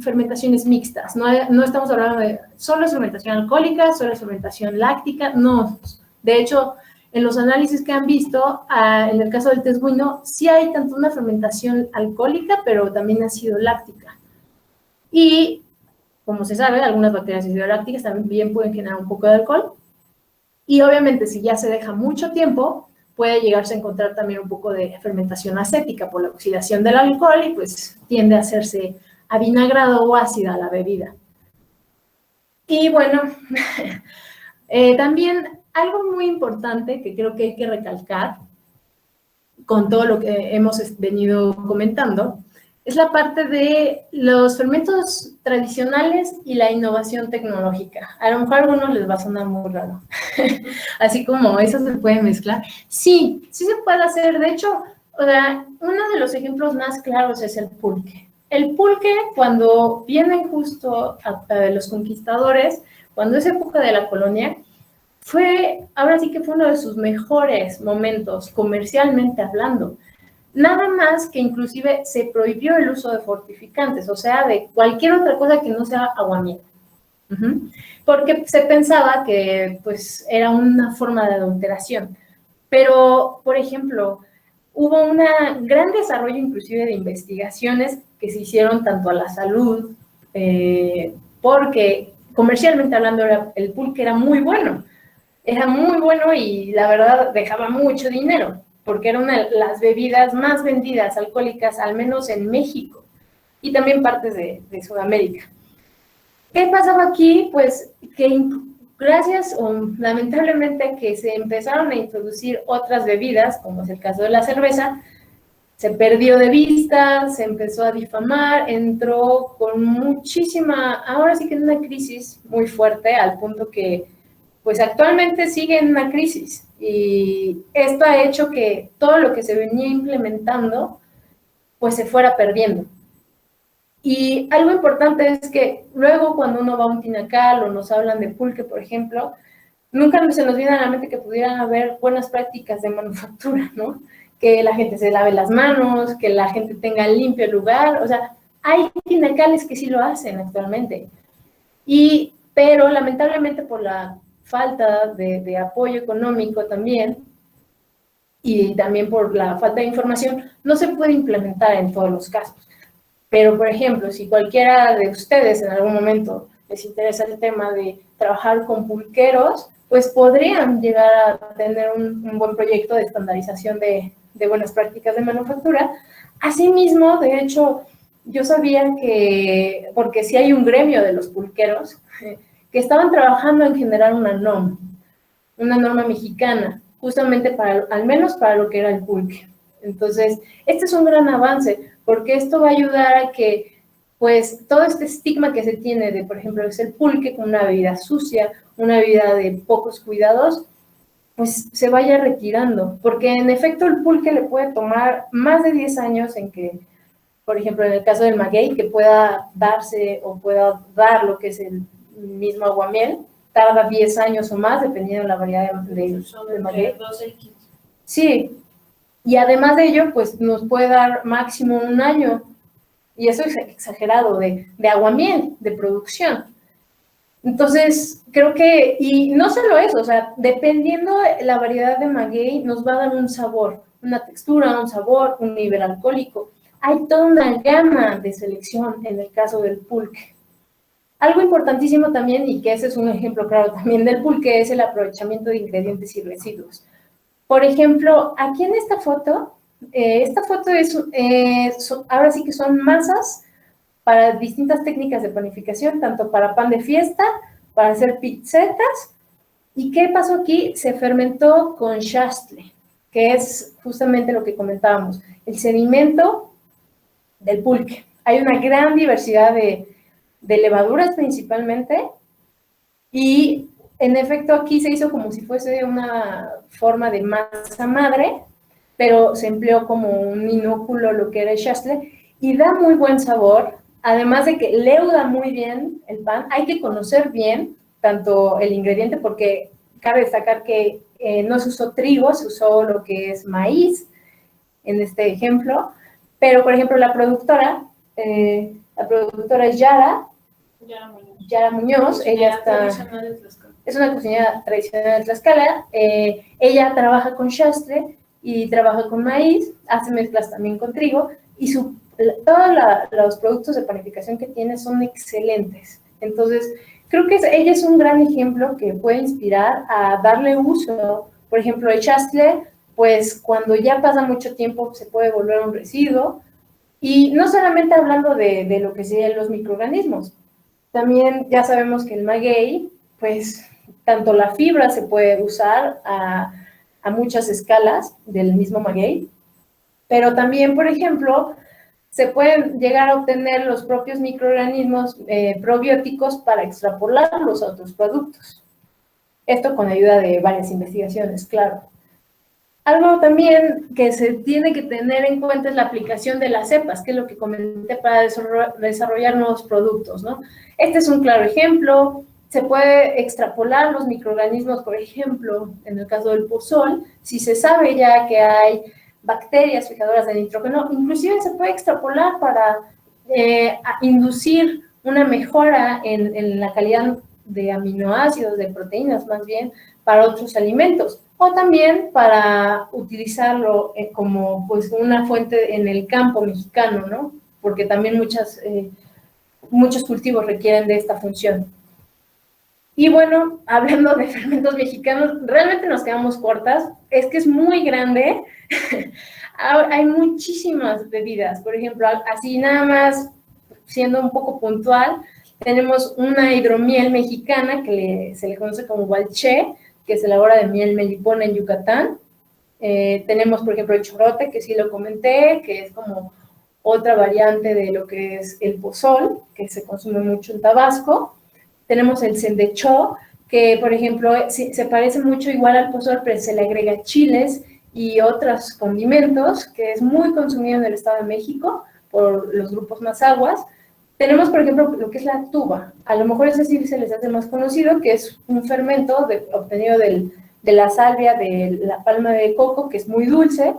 fermentaciones mixtas. No estamos hablando de solo es fermentación alcohólica, solo es fermentación láctica, no. De hecho, en los análisis que han visto, en el caso del tesguino, sí hay tanto una fermentación alcohólica, pero también ácido láctica. Y, como se sabe, algunas bacterias ácido-lácticas también pueden generar un poco de alcohol. Y obviamente, si ya se deja mucho tiempo, puede llegarse a encontrar también un poco de fermentación acética por la oxidación del alcohol y pues tiende a hacerse avinagrado o ácida la bebida. Y bueno, también algo muy importante que creo que hay que recalcar con todo lo que hemos venido comentando es la parte de los fermentos tradicionales y la innovación tecnológica. A lo mejor a algunos les va a sonar muy raro, así como eso se puede mezclar. Sí, sí se puede hacer. De hecho, uno de los ejemplos más claros es el pulque. El pulque, cuando vienen justo los conquistadores, cuando es época de la colonia, ahora sí que fue uno de sus mejores momentos, comercialmente hablando. Nada más que inclusive se prohibió el uso de fortificantes, o sea, de cualquier otra cosa que no sea aguamiel. Porque se pensaba que pues era una forma de adulteración. Pero, por ejemplo, hubo un gran desarrollo inclusive de investigaciones que se hicieron tanto a la salud, porque comercialmente hablando el pulque era muy bueno y la verdad dejaba mucho dinero, porque era una de las bebidas más vendidas alcohólicas, al menos en México, y también partes de Sudamérica. ¿Qué pasaba aquí? Pues que gracias o lamentablemente que se empezaron a introducir otras bebidas, como es el caso de la cerveza, se perdió de vista, se empezó a difamar, entró con ahora sí que en una crisis muy fuerte, al punto que pues actualmente sigue en una crisis. Y esto ha hecho que todo lo que se venía implementando, pues se fuera perdiendo. Y algo importante es que luego cuando uno va a un tinacal o nos hablan de pulque, por ejemplo, nunca se nos viene a la mente que pudieran haber buenas prácticas de manufactura, ¿no? Que la gente se lave las manos, que la gente tenga limpio el lugar, o sea, hay tinacales que sí lo hacen actualmente. Pero lamentablemente por la falta de apoyo económico también, y también por la falta de información, no se puede implementar en todos los casos. Pero, por ejemplo, si cualquiera de ustedes en algún momento les interesa el tema de trabajar con pulqueros, pues podrían llegar a tener un buen proyecto de estandarización de buenas prácticas de manufactura. Asimismo, de hecho, yo sabía que, porque sí hay un gremio de los pulqueros, que estaban trabajando en generar una norma mexicana, justamente al menos para lo que era el pulque. Entonces, este es un gran avance, porque esto va a ayudar a que, pues, todo este estigma que se tiene de, por ejemplo, es el pulque como una bebida sucia, una bebida de pocos cuidados, pues se vaya retirando, porque en efecto el pulque le puede tomar más de 10 años en que, por ejemplo, en el caso del maguey, que pueda darse o pueda dar lo que es el mismo aguamiel, tarda 10 años o más, dependiendo de la variedad de maguey. Sí, Y además de ello, pues nos puede dar máximo 1 año, y eso es exagerado, de aguamiel, de producción. Entonces, creo que, y no solo eso, o sea, dependiendo de la variedad de maguey, nos va a dar un sabor, una textura, un sabor, un nivel alcohólico. Hay toda una gama de selección en el caso del pulque. Algo importantísimo también, y que ese es un ejemplo claro también del pulque, es el aprovechamiento de ingredientes y residuos. Por ejemplo, aquí en esta foto ahora sí que son masas para distintas técnicas de panificación, tanto para pan de fiesta, para hacer pizzetas. ¿Y qué pasó aquí? Se fermentó con chastle, que es justamente lo que comentábamos, el sedimento del pulque. Hay una gran diversidad de levaduras principalmente, y en efecto aquí se hizo como si fuese una forma de masa madre, pero se empleó como un inóculo lo que era el chastle, y da muy buen sabor, además de que leuda muy bien el pan. Hay que conocer bien tanto el ingrediente, porque cabe destacar que no se usó trigo, se usó lo que es maíz en este ejemplo, pero por ejemplo la productora es Yara Muñoz, ella es una cocinera tradicional de Tlaxcala, ella trabaja con chastre y trabaja con maíz, hace mezclas también con trigo, y todos los productos de panificación que tiene son excelentes. Entonces, creo que ella es un gran ejemplo que puede inspirar a darle uso. Por ejemplo, el chastre, pues cuando ya pasa mucho tiempo se puede volver un residuo, y no solamente hablando de lo que serían los microorganismos, también ya sabemos que el maguey, pues tanto la fibra se puede usar a muchas escalas del mismo maguey, pero también, por ejemplo, se pueden llegar a obtener los propios microorganismos probióticos para extrapolarlos a otros productos. Esto con ayuda de varias investigaciones, claro. Algo también que se tiene que tener en cuenta es la aplicación de las cepas, que es lo que comenté, para desarrollar nuevos productos, ¿no? Este es un claro ejemplo. Se puede extrapolar los microorganismos, por ejemplo, en el caso del pozol, si se sabe ya que hay bacterias fijadoras de nitrógeno, inclusive se puede extrapolar para inducir una mejora en la calidad de aminoácidos, de proteínas más bien, para otros alimentos, o también para utilizarlo como pues una fuente en el campo mexicano, ¿no? Porque también muchos cultivos requieren de esta función. Y bueno, hablando de fermentos mexicanos, realmente nos quedamos cortas, es que es muy grande. Hay muchísimas bebidas, por ejemplo, así nada más, siendo un poco puntual, tenemos una hidromiel mexicana que se le conoce como Gualché, que se elabora de miel melipona en Yucatán. Tenemos, por ejemplo, el chorote, que sí lo comenté, que es como otra variante de lo que es el pozol, que se consume mucho en Tabasco. Tenemos el sendechó, que, por ejemplo, se parece mucho igual al pozol, pero se le agrega chiles y otros condimentos, que es muy consumido en el Estado de México por los grupos mazahuas. Tenemos, por ejemplo, lo que es la tuba. A lo mejor ese sí se les hace más conocido, que es un fermento obtenido de la salvia de la palma de coco, que es muy dulce,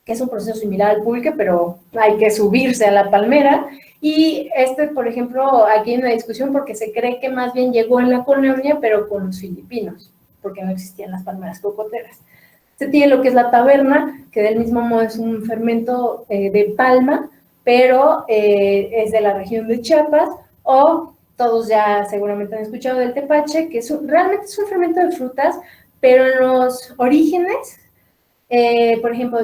que es un proceso similar al pulque, pero hay que subirse a la palmera. Y por ejemplo, aquí hay una discusión porque se cree que más bien llegó en la colonia, pero con los filipinos, porque no existían las palmeras cocoteras. Se tiene lo que es la taberna, que del mismo modo es un fermento de palma, pero es de la región de Chiapas, o todos ya seguramente han escuchado del tepache, que realmente es un fermento de frutas, pero en los orígenes, por ejemplo,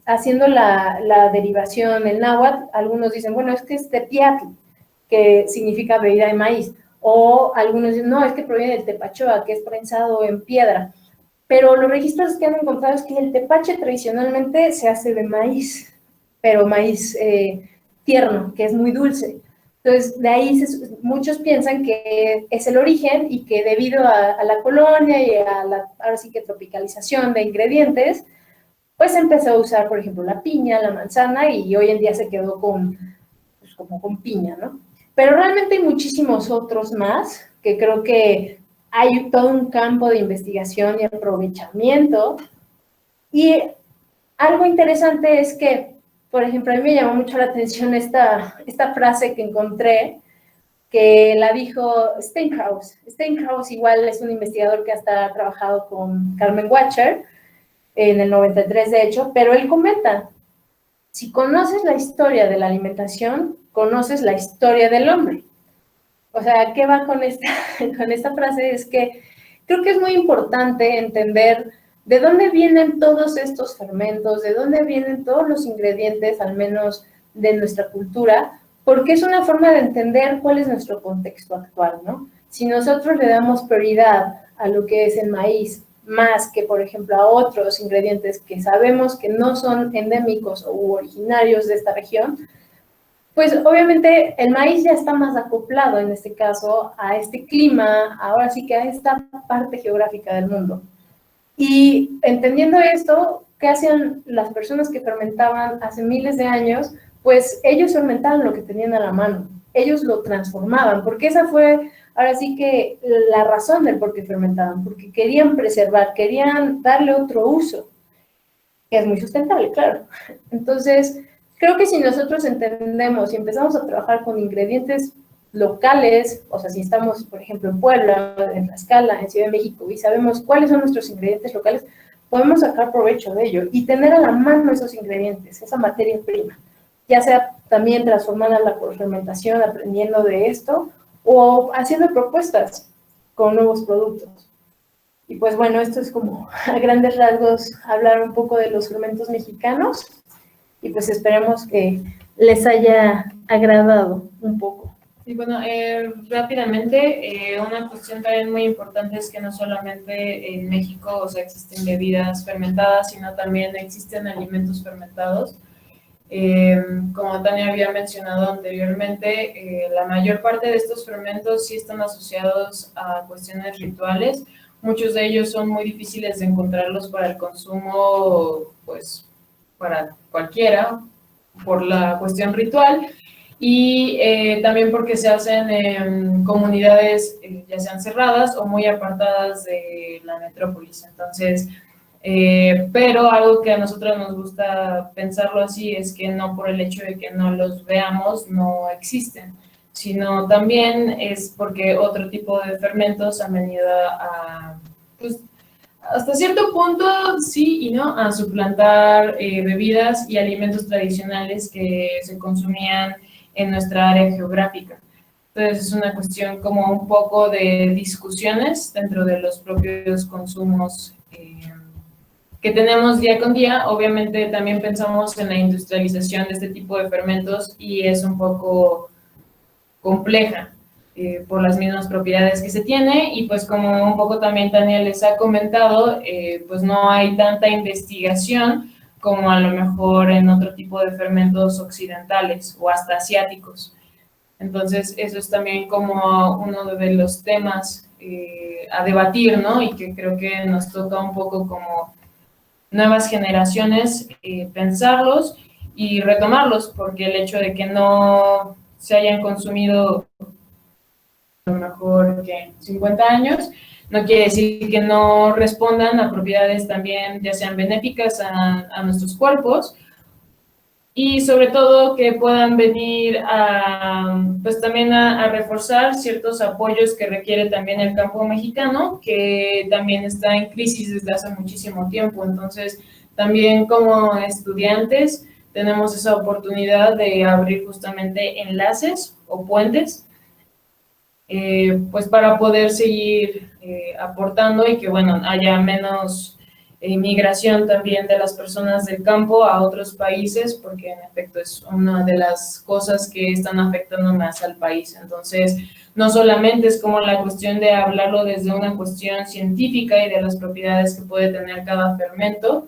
haciendo la derivación en náhuatl, algunos dicen, bueno, es que es tepiatl, que significa bebida de maíz, o algunos dicen, no, es que proviene del tepachoa, que es prensado en piedra. Pero los registros que han encontrado es que el tepache tradicionalmente se hace de maíz, pero maíz tierno, que es muy dulce. Entonces, de ahí muchos piensan que es el origen, y que debido a la colonia y a ahora sí que tropicalización de ingredientes, pues se empezó a usar, por ejemplo, la piña, la manzana, y hoy en día se quedó pues, como con piña, ¿no? Pero realmente hay muchísimos otros más, que creo que hay todo un campo de investigación y aprovechamiento. Y algo interesante es que, por ejemplo, a mí me llamó mucho la atención esta frase que encontré, que la dijo Steinkraus. Steinkraus igual es un investigador que hasta ha trabajado con Carmen Watcher, en el 93 de hecho, pero él comenta, si conoces la historia de la alimentación, conoces la historia del hombre. O sea, ¿qué va con esta frase? Es que creo que es muy importante entender de dónde vienen todos estos fermentos, de dónde vienen todos los ingredientes, al menos de nuestra cultura, porque es una forma de entender cuál es nuestro contexto actual, ¿no? Si nosotros le damos prioridad a lo que es el maíz, más que, por ejemplo, a otros ingredientes que sabemos que no son endémicos u originarios de esta región, pues obviamente el maíz ya está más acoplado en este caso a este clima, ahora sí que a esta parte geográfica del mundo. Y entendiendo esto, ¿qué hacían las personas que fermentaban hace miles de años? Pues ellos fermentaban lo que tenían a la mano, ellos lo transformaban, porque esa fue ahora sí que la razón del por qué fermentaban, porque querían preservar, querían darle otro uso, que es muy sustentable, claro. Entonces, creo que si nosotros entendemos y empezamos a trabajar con ingredientes locales, o sea, si estamos, por ejemplo, en Puebla, en Tlaxcala, en Ciudad de México, y sabemos cuáles son nuestros ingredientes locales, podemos sacar provecho de ello y tener a la mano esos ingredientes, esa materia prima, ya sea también transformándola por fermentación, aprendiendo de esto, o haciendo propuestas con nuevos productos. Y pues bueno, esto es como a grandes rasgos hablar un poco de los fermentos mexicanos y pues esperemos que les haya agradado un poco. Sí, bueno, rápidamente, una cuestión también muy importante es que no solamente en México, o sea, existen bebidas fermentadas, sino también existen alimentos fermentados. Como Tania había mencionado anteriormente, la mayor parte de estos fermentos sí están asociados a cuestiones rituales. Muchos de ellos son muy difíciles de encontrarlos para el consumo, pues, para cualquiera, por la cuestión ritual. Y también porque se hacen en comunidades ya sean cerradas o muy apartadas de la metrópolis. Entonces, pero algo que a nosotros nos gusta pensarlo así es que no por el hecho de que no los veamos no existen, sino también es porque otro tipo de fermentos han venido a, pues, hasta cierto punto, sí y no, a suplantar bebidas y alimentos tradicionales que se consumían en nuestra área geográfica. Entonces es una cuestión como un poco de discusiones dentro de los propios consumos que tenemos día con día. Obviamente también pensamos en la industrialización de este tipo de fermentos y es un poco compleja por las mismas propiedades que se tiene y pues como un poco también Tania les ha comentado, pues no hay tanta investigación como a lo mejor en otro tipo de fermentos occidentales o hasta asiáticos. Entonces, eso es también como uno de los temas a debatir, ¿no? Y que creo que nos toca un poco como nuevas generaciones pensarlos y retomarlos, porque el hecho de que no se hayan consumido a lo mejor que 50 años, no quiere decir que no respondan a propiedades también, ya sean benéficas a nuestros cuerpos, y sobre todo que puedan venir a, pues también a reforzar ciertos apoyos que requiere también el campo mexicano, que también está en crisis desde hace muchísimo tiempo. Entonces, también como estudiantes tenemos esa oportunidad de abrir justamente enlaces o puentes pues para poder seguir aportando y que, bueno, haya menos migración también de las personas del campo a otros países, porque en efecto es una de las cosas que están afectando más al país. Entonces, no solamente es como la cuestión de hablarlo desde una cuestión científica y de las propiedades que puede tener cada fermento,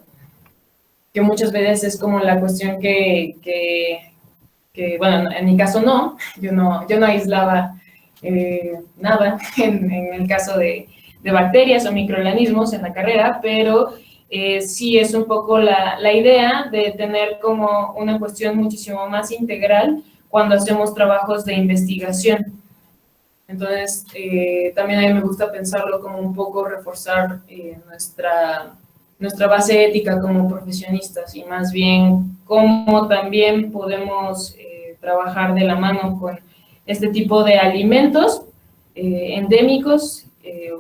que muchas veces es como la cuestión que bueno, en mi caso no, yo no aislaba nada en el caso de bacterias o microorganismos en la carrera, pero sí es un poco la idea de tener como una cuestión muchísimo más integral cuando hacemos trabajos de investigación. Entonces, también a mí me gusta pensarlo como un poco reforzar nuestra base ética como profesionistas y más bien cómo también podemos trabajar de la mano con este tipo de alimentos endémicos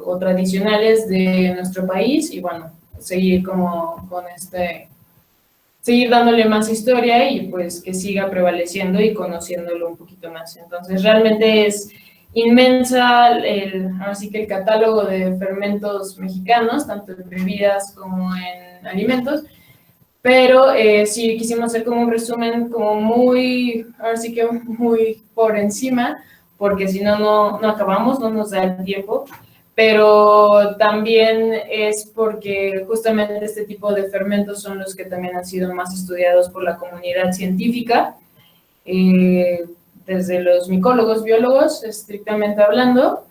o tradicionales de nuestro país y bueno, seguir como con seguir dándole más historia y pues que siga prevaleciendo y conociéndolo un poquito más. Entonces realmente es inmensa así que el catálogo de fermentos mexicanos, tanto en bebidas como en alimentos, pero sí quisimos hacer como un resumen como muy, ahora sí que muy por encima, porque si no, no acabamos, no nos da el tiempo, pero también es porque justamente este tipo de fermentos son los que también han sido más estudiados por la comunidad científica, desde los micólogos, biólogos, estrictamente hablando,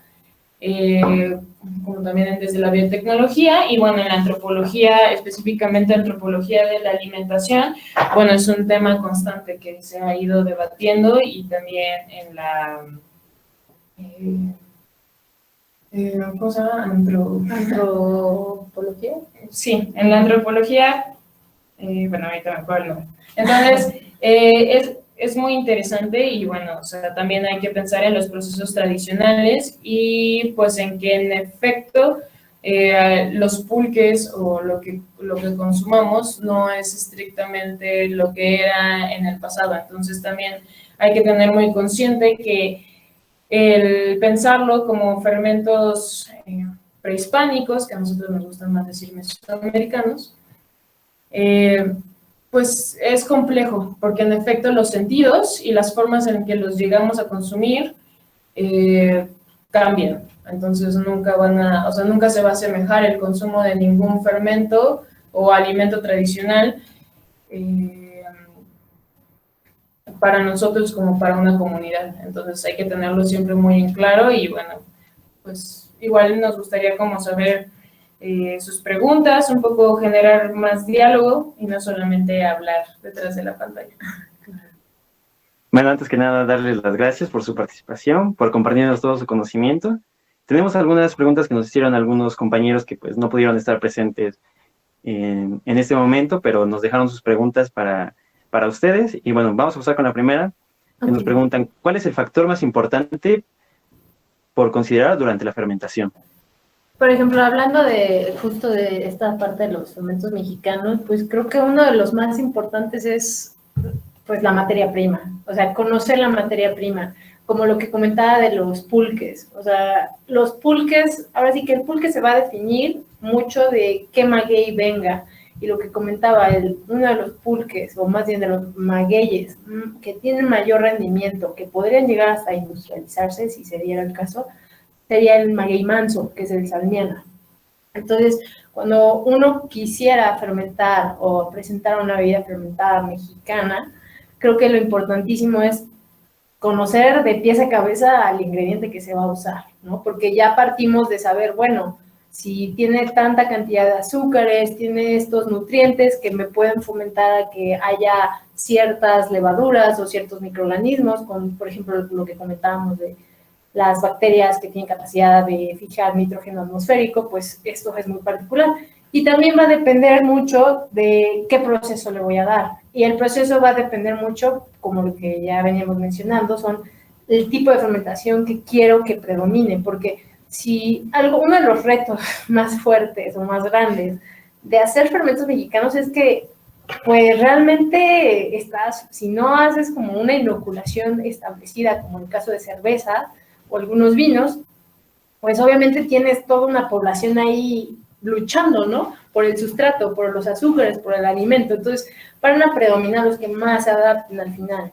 como también desde la biotecnología y bueno, en la antropología, específicamente antropología de la alimentación, bueno, es un tema constante que se ha ido debatiendo y también en la, ¿cómo se llama? ¿Antropología? Sí, en la antropología, bueno, ahorita me acuerdo el nombre. Entonces, es muy interesante y bueno, o sea, también hay que pensar en los procesos tradicionales y pues en que en efecto los pulques o lo que consumamos no es estrictamente lo que era en el pasado. Entonces también hay que tener muy consciente que el pensarlo como fermentos prehispánicos, que a nosotros nos gustan más decir mesoamericanos, pues es complejo, porque en efecto los sentidos y las formas en que los llegamos a consumir cambian. Entonces nunca se va a asemejar el consumo de ningún fermento o alimento tradicional para nosotros como para una comunidad. Entonces hay que tenerlo siempre muy en claro y bueno, pues igual nos gustaría como saber sus preguntas, un poco generar más diálogo y no solamente hablar detrás de la pantalla. Bueno, antes que nada, darles las gracias por su participación, por compartirnos todo su conocimiento. Tenemos algunas preguntas que nos hicieron algunos compañeros que pues no pudieron estar presentes en este momento, pero nos dejaron sus preguntas para ustedes. Y bueno, vamos a empezar con la primera, que nos preguntan, ¿cuál es el factor más importante por considerar durante la fermentación? Por ejemplo, hablando de justo de esta parte de los fermentos mexicanos, pues creo que uno de los más importantes es pues la materia prima, o sea, conocer la materia prima, como lo que comentaba de los pulques, o sea, los pulques, ahora sí que el pulque se va a definir mucho de qué maguey venga, y lo que comentaba, uno de los pulques, o más bien de los magueyes, que tienen mayor rendimiento, que podrían llegar hasta industrializarse, si se diera el caso, sería el maguey manso, que es el salmiana. Entonces, cuando uno quisiera fermentar o presentar una bebida fermentada mexicana, creo que lo importantísimo es conocer de pies a cabeza al ingrediente que se va a usar, ¿no? Porque ya partimos de saber, bueno, si tiene tanta cantidad de azúcares, tiene estos nutrientes que me pueden fomentar a que haya ciertas levaduras o ciertos microorganismos, como por ejemplo lo que comentábamos de las bacterias que tienen capacidad de fijar nitrógeno atmosférico, pues esto es muy particular. Y también va a depender mucho de qué proceso le voy a dar. Y el proceso va a depender mucho, como lo que ya veníamos mencionando, son el tipo de fermentación que quiero que predomine, porque si uno de los retos más fuertes o más grandes de hacer fermentos mexicanos es que pues realmente si no haces como una inoculación establecida, como en el caso de cerveza o algunos vinos, pues obviamente tienes toda una población ahí luchando, ¿no? Por el sustrato, por los azúcares, por el alimento. Entonces, van a predominar los que más se adapten al final.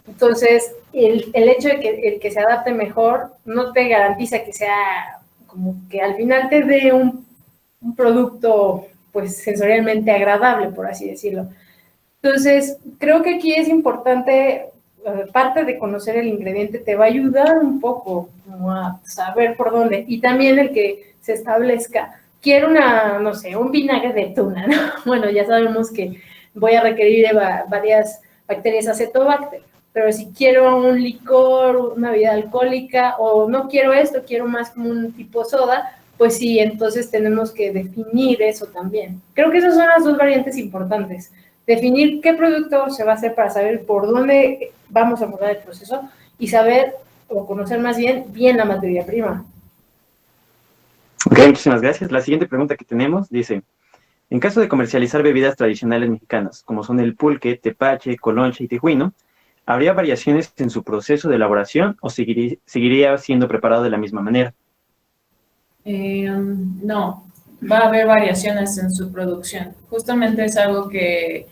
Entonces, el hecho de que el que se adapte mejor no te garantiza que sea como que al final te dé un producto, pues, sensorialmente agradable, por así decirlo. Entonces, creo que aquí es importante, parte de conocer el ingrediente te va a ayudar un poco como a saber por dónde. Y también el que se establezca, quiero no sé, un vinagre de tuna, ¿no? Bueno, ya sabemos que voy a requerir de varias bacterias acetobacter, pero si quiero un licor, una bebida alcohólica, o no quiero esto, quiero más como un tipo soda, pues sí, entonces tenemos que definir eso también. Creo que esas son las dos variantes importantes. Definir qué producto se va a hacer para saber por dónde vamos a abordar el proceso y saber, o conocer más bien la materia prima. Ok, muchísimas gracias. La siguiente pregunta que tenemos dice, en caso de comercializar bebidas tradicionales mexicanas, como son el pulque, tepache, coloncha y tejuino, ¿habría variaciones en su proceso de elaboración o seguiría siendo preparado de la misma manera? No, va a haber variaciones en su producción. Justamente es algo que,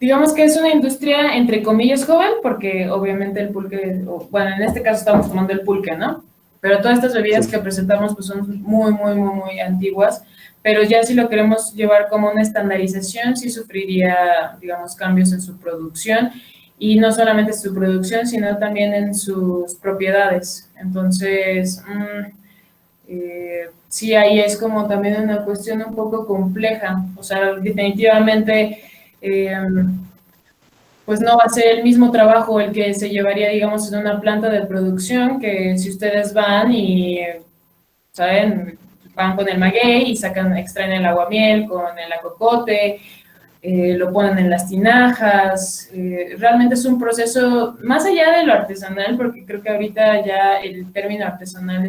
digamos que es una industria entre comillas joven, porque obviamente el pulque, bueno, en este caso estamos tomando el pulque, ¿no? Pero todas estas bebidas que presentamos pues son muy antiguas, pero ya si lo queremos llevar como una estandarización, sí sufriría, digamos, cambios en su producción, y no solamente en su producción, sino también en sus propiedades. Entonces, sí, ahí es como también una cuestión un poco compleja. O sea, definitivamente, pues no va a ser el mismo trabajo el que se llevaría, digamos, en una planta de producción, que si ustedes van y, ¿saben? Van con el maguey y extraen el aguamiel con el acocote, lo ponen en las tinajas. Realmente es un proceso más allá de lo artesanal, porque creo que ahorita ya el término artesanal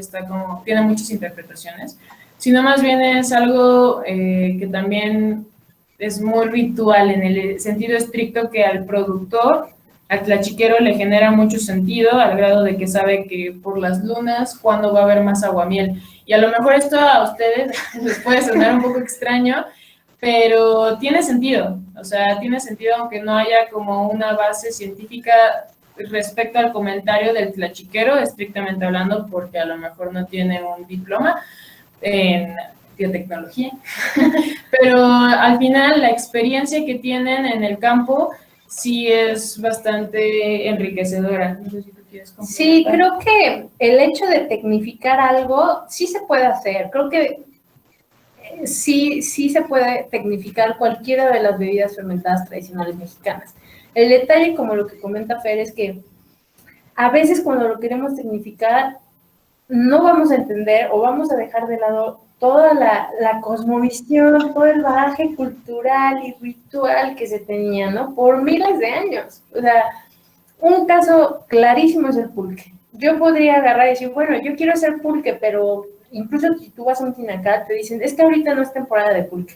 tiene muchas interpretaciones, sino más bien es algo que también es muy ritual en el sentido estricto, que al productor, al tlachiquero, le genera mucho sentido, al grado de que sabe que por las lunas cuándo va a haber más aguamiel. Y a lo mejor esto a ustedes les puede sonar un poco extraño, pero tiene sentido. O sea, tiene sentido aunque no haya como una base científica respecto al comentario del tlachiquero, estrictamente hablando, porque a lo mejor no tiene un diploma en biotecnología. Pero al final la experiencia que tienen en el campo sí es bastante enriquecedora. No sé si tú quieres comentar. Sí, creo que el hecho de tecnificar algo sí se puede hacer. Creo que sí se puede tecnificar cualquiera de las bebidas fermentadas tradicionales mexicanas. El detalle, como lo que comenta Fer, es que a veces cuando lo queremos tecnificar no vamos a entender o vamos a dejar de lado toda la cosmovisión, todo el bagaje cultural y ritual que se tenía, ¿no? Por miles de años. O sea, un caso clarísimo es el pulque. Yo podría agarrar y decir, bueno, yo quiero hacer pulque, pero incluso si tú vas a un tinacal, te dicen, es que ahorita no es temporada de pulque.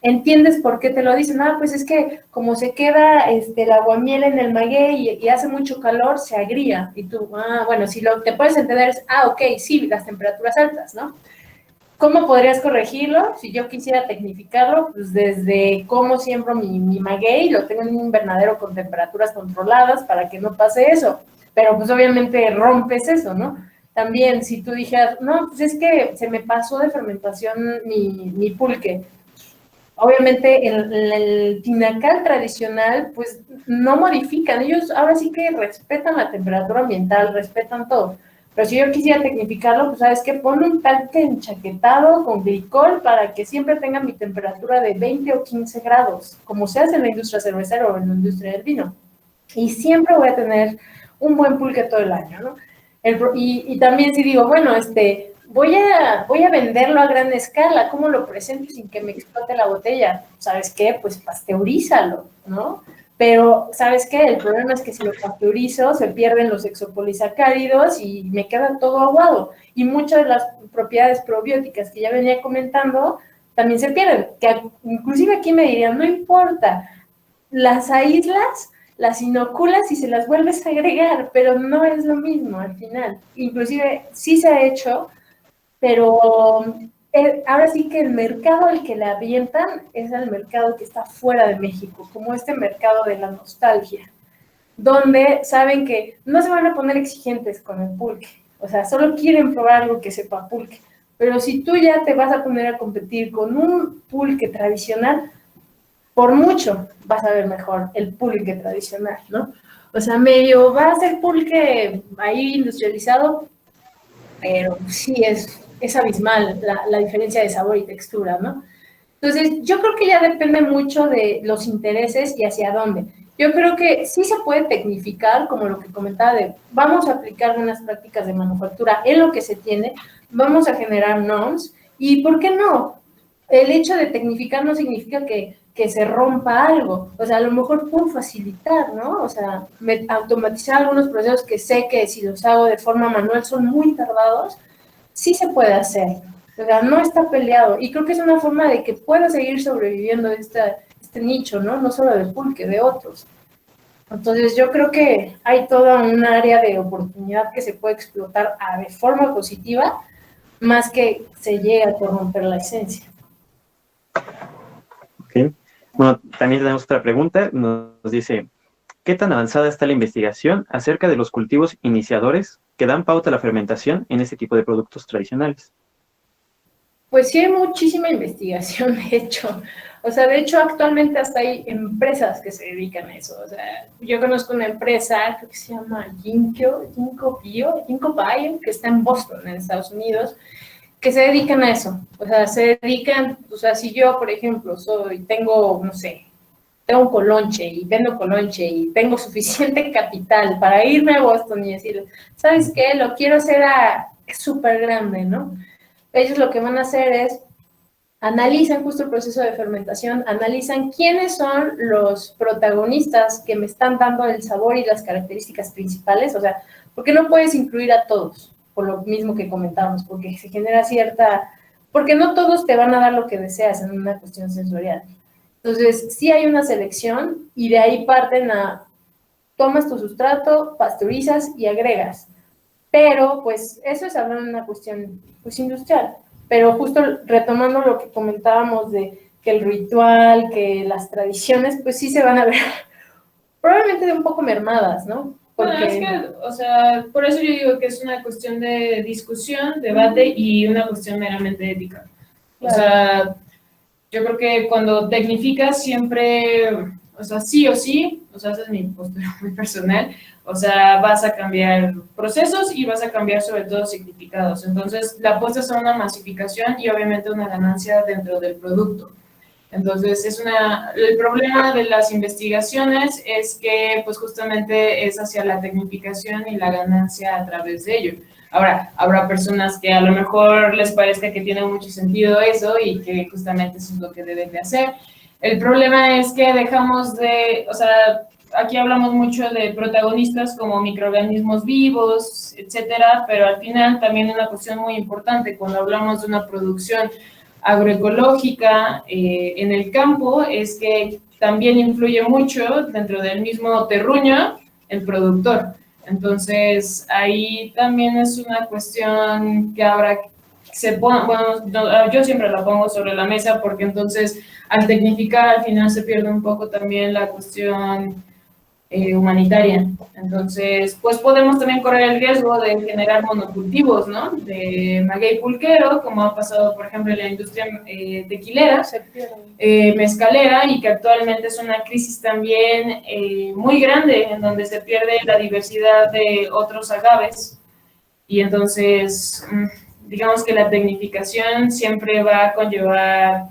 ¿Entiendes por qué te lo dicen? Ah, pues es que como se queda el aguamiel en el maguey y hace mucho calor, se agría. Y tú, bueno, si lo te puedes entender es, ok, sí, las temperaturas altas, ¿no? ¿Cómo podrías corregirlo? Si yo quisiera tecnificarlo, pues desde cómo siembro mi maguey, lo tengo en un invernadero con temperaturas controladas para que no pase eso. Pero pues obviamente rompes eso, ¿no? También si tú dijeras, no, pues es que se me pasó de fermentación mi pulque. Obviamente el tinacal tradicional, pues no modifican, ellos ahora sí que respetan la temperatura ambiental, respetan todo. Pero si yo quisiera tecnificarlo, pues sabes que pon un tanque enchaquetado con glicol para que siempre tenga mi temperatura de 20 o 15 grados, como se hace en la industria cervecera o en la industria del vino. Y siempre voy a tener un buen pulque todo el año, ¿no? Y también si digo, bueno, voy a venderlo a gran escala, ¿cómo lo presento sin que me explote la botella? ¿Sabes qué? Pues pasteurízalo, ¿no? Pero, ¿sabes qué? El problema es que si lo pasteurizo, se pierden los hexapolisacáridos y me queda todo aguado. Y muchas de las propiedades probióticas que ya venía comentando también se pierden. Que inclusive aquí me dirían, no importa, las aíslas, las inoculas y se las vuelves a agregar, pero no es lo mismo al final. Inclusive sí se ha hecho, pero ahora sí que el mercado al que le avientan es el mercado que está fuera de México, como este mercado de la nostalgia, donde saben que no se van a poner exigentes con el pulque, o sea, solo quieren probar algo que sepa pulque, pero si tú ya te vas a poner a competir con un pulque tradicional, por mucho vas a ver mejor el pulque tradicional, ¿no? O sea, medio va a ser pulque ahí industrializado, pero sí es abismal la diferencia de sabor y textura, ¿no? Entonces, yo creo que ya depende mucho de los intereses y hacia dónde. Yo creo que sí se puede tecnificar, como lo que comentaba de, vamos a aplicar unas prácticas de manufactura en lo que se tiene, vamos a generar norms, y ¿por qué no? El hecho de tecnificar no significa que se rompa algo, o sea, a lo mejor puedo facilitar, ¿no? O sea, automatizar algunos procesos que sé que si los hago de forma manual son muy tardados, sí se puede hacer, o sea, no está peleado, y creo que es una forma de que pueda seguir sobreviviendo este nicho, ¿no? No solo del pulque, de otros. Entonces, yo creo que hay toda un área de oportunidad que se puede explotar de forma positiva, más que se llegue a corromper la esencia. Okay. Bueno, también tenemos otra pregunta. Nos dice, ¿qué tan avanzada está la investigación acerca de los cultivos iniciadores que dan pauta a la fermentación en este tipo de productos tradicionales? Pues sí hay muchísima investigación hecho. O sea, de hecho, actualmente hasta hay empresas que se dedican a eso. O sea, yo conozco una empresa, creo que se llama Ginkgo Bio, que está en Boston, en Estados Unidos, que se dedican a eso. O sea, se dedican, o sea, si yo, por ejemplo, tengo, no sé, tengo un colonche y vendo colonche y tengo suficiente capital para irme a Boston y decirle, ¿sabes qué? Lo quiero hacer súper grande, ¿no? Ellos lo que van a hacer es analizan justo el proceso de fermentación, analizan quiénes son los protagonistas que me están dando el sabor y las características principales, o sea, porque no puedes incluir a todos, por lo mismo que comentábamos, porque se genera porque no todos te van a dar lo que deseas en una cuestión sensorial. Entonces, sí hay una selección y de ahí parten tomas tu sustrato, pasteurizas y agregas. Pero, pues, eso es hablar de una cuestión, pues, industrial. Pero justo retomando lo que comentábamos de que el ritual, que las tradiciones, pues sí se van a ver probablemente de un poco mermadas, ¿no? Bueno, es que, o sea, por eso yo digo que es una cuestión de discusión, debate y una cuestión meramente ética. O sea, yo creo que cuando tecnificas siempre, o sea, sí o sí, o sea, esa es mi postura muy personal, o sea, vas a cambiar procesos y vas a cambiar sobre todo significados. Entonces, la apuesta es a una masificación y obviamente una ganancia dentro del producto. Entonces, el problema de las investigaciones es que, pues, justamente es hacia la tecnificación y la ganancia a través de ello. Ahora, habrá personas que a lo mejor les parezca que tiene mucho sentido eso y que justamente eso es lo que deben de hacer. El problema es que dejamos o sea, aquí hablamos mucho de protagonistas como microorganismos vivos, etcétera, pero al final también una cuestión muy importante cuando hablamos de una producción agroecológica en el campo es que también influye mucho dentro del mismo terruño el productor. Entonces, ahí también es una cuestión que habrá bueno, yo siempre la pongo sobre la mesa porque entonces al tecnificar al final se pierde un poco también la cuestión humanitaria. Entonces, pues podemos también correr el riesgo de generar monocultivos, ¿no? De maguey pulquero, como ha pasado, por ejemplo, en la industria tequilera, mezcalera, y que actualmente es una crisis también muy grande, en donde se pierde la diversidad de otros agaves. Y entonces, digamos que la tecnificación siempre va a conllevar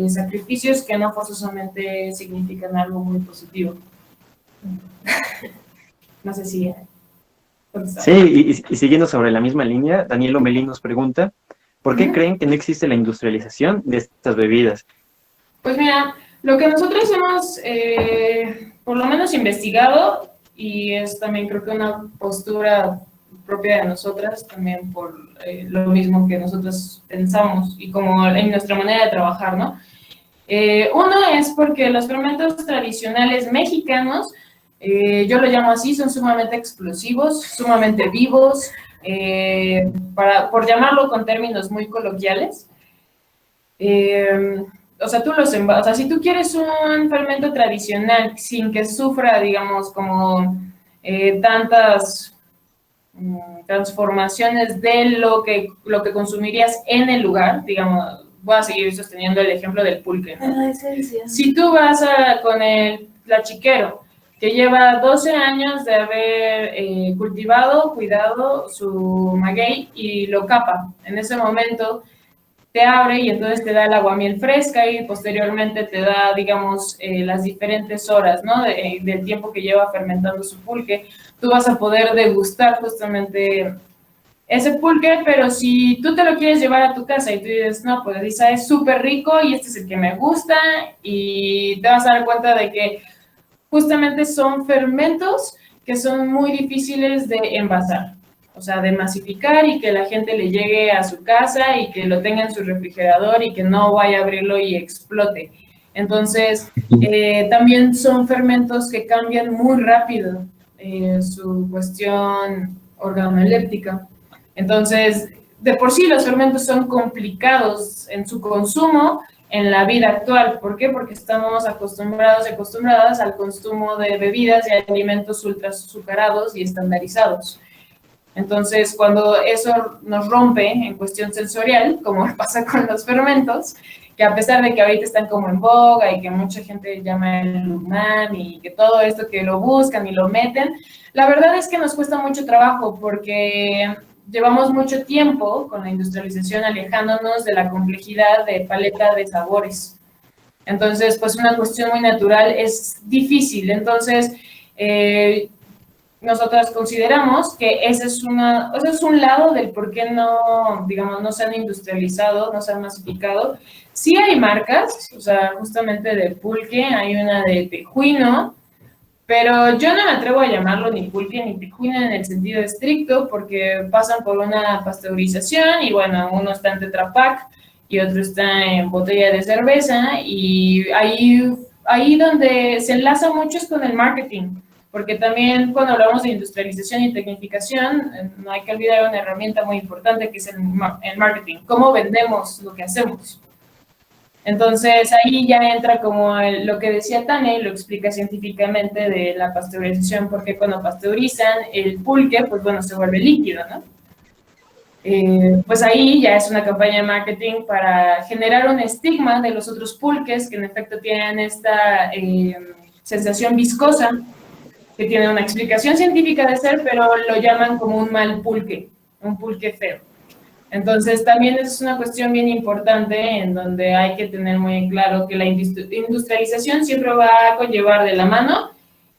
sacrificios que no forzosamente significan algo muy positivo. No sé si... Sí, y siguiendo sobre la misma línea, Daniel Omelín nos pregunta, ¿por qué creen que no existe la industrialización de estas bebidas? Pues mira, lo que nosotros hemos, por lo menos investigado, y es también creo que una postura propia de nosotras, también por lo mismo que nosotros pensamos y como en nuestra manera de trabajar, ¿no? Uno es porque los fermentos tradicionales mexicanos, yo lo llamo así, son sumamente explosivos, sumamente vivos, por llamarlo con términos muy coloquiales. O sea, o sea, si tú quieres un fermento tradicional sin que sufra, digamos, como tantas transformaciones de lo que consumirías en el lugar, digamos, voy a seguir sosteniendo el ejemplo del pulque, ¿no? Si tú vas con el plachiquero, que lleva 12 años de haber cultivado, cuidado su maguey y lo capa, en ese momento te abre y entonces te da el aguamiel fresca y posteriormente te da, digamos, las diferentes horas, ¿no? Del tiempo que lleva fermentando su pulque. Tú vas a poder degustar justamente ese pulque, pero si tú te lo quieres llevar a tu casa y tú dices, no, pues Elisa es súper rico y este es el que me gusta, y te vas a dar cuenta de que justamente son fermentos que son muy difíciles de envasar, o sea, de masificar y que la gente le llegue a su casa y que lo tenga en su refrigerador y que no vaya a abrirlo y explote. Entonces, también son fermentos que cambian muy rápido su cuestión organoléptica. Entonces, de por sí los fermentos son complicados en su consumo en la vida actual. ¿Por qué? Porque estamos acostumbrados y acostumbradas al consumo de bebidas y alimentos ultra azucarados y estandarizados. Entonces, cuando eso nos rompe en cuestión sensorial, como pasa con los fermentos, que a pesar de que ahorita están como en boga y que mucha gente llama el umami y que todo esto que lo buscan y lo meten, la verdad es que nos cuesta mucho trabajo porque llevamos mucho tiempo con la industrialización alejándonos de la complejidad de paleta de sabores. Entonces, pues una cuestión muy natural es difícil. Entonces, nosotras consideramos que ese es un lado del por qué no, digamos, no se han industrializado, no se han masificado. Sí hay marcas, o sea, justamente de pulque, hay una de tejuino, pero yo no me atrevo a llamarlo ni pulque ni tejuino en el sentido estricto porque pasan por una pasteurización y bueno, uno está en Tetra Pak y otro está en botella de cerveza y ahí donde se enlaza mucho es con el marketing, porque también cuando hablamos de industrialización y tecnificación no hay que olvidar una herramienta muy importante que es el marketing, cómo vendemos lo que hacemos. Entonces ahí ya entra como lo que decía Tania y lo explica científicamente de la pasteurización, porque cuando pasteurizan el pulque, pues bueno, se vuelve líquido, ¿no? Pues ahí ya es una campaña de marketing para generar un estigma de los otros pulques que en efecto tienen esta sensación viscosa, que tiene una explicación científica de ser, pero lo llaman como un mal pulque, un pulque feo. Entonces, también es una cuestión bien importante en donde hay que tener muy en claro que la industrialización siempre va a conllevar de la mano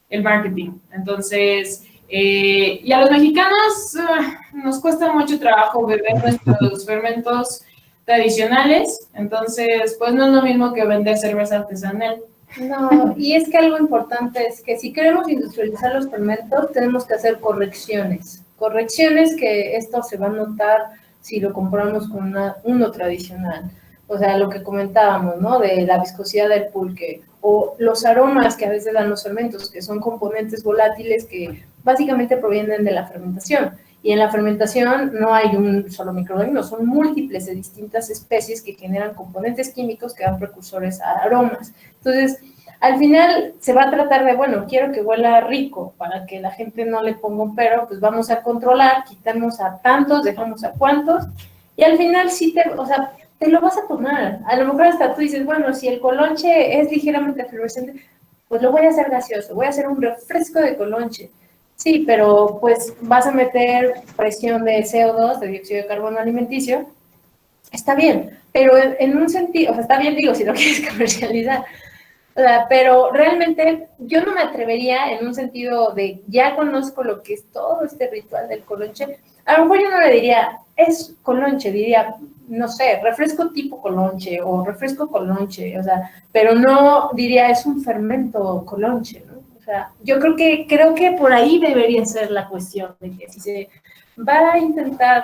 el marketing. Entonces, y a los mexicanos nos cuesta mucho trabajo beber nuestros fermentos tradicionales, entonces, pues no es lo mismo que vender cerveza artesanal. No, y es que algo importante es que si queremos industrializar los fermentos, tenemos que hacer correcciones. Correcciones que esto se va a notar si lo comparamos con uno tradicional. O sea, lo que comentábamos, ¿no? De la viscosidad del pulque. O los aromas que a veces dan los fermentos, que son componentes volátiles que básicamente provienen de la fermentación. Y en la fermentación no hay un solo microorganismo, son múltiples de distintas especies que generan componentes químicos que dan precursores a aromas. Entonces, al final se va a tratar de, bueno, quiero que huela rico para que la gente no le ponga un pero, pues vamos a controlar, quitamos a tantos, dejamos a cuantos, y al final sí te lo vas a tomar. A lo mejor hasta tú dices, bueno, si el colonche es ligeramente efervescente, pues lo voy a hacer gaseoso, voy a hacer un refresco de colonche. Sí, pero pues vas a meter presión de CO2, de dióxido de carbono alimenticio, está bien, pero en un sentido, o sea, está bien, digo, si lo quieres comercializar, o sea, pero realmente yo no me atrevería en un sentido de ya conozco lo que es todo este ritual del colonche, a lo mejor yo no le diría, es colonche, diría, no sé, refresco tipo colonche o refresco colonche, o sea, pero no diría, es un fermento colonche, ¿no? O sea, yo creo que por ahí debería ser la cuestión, de que si se va a intentar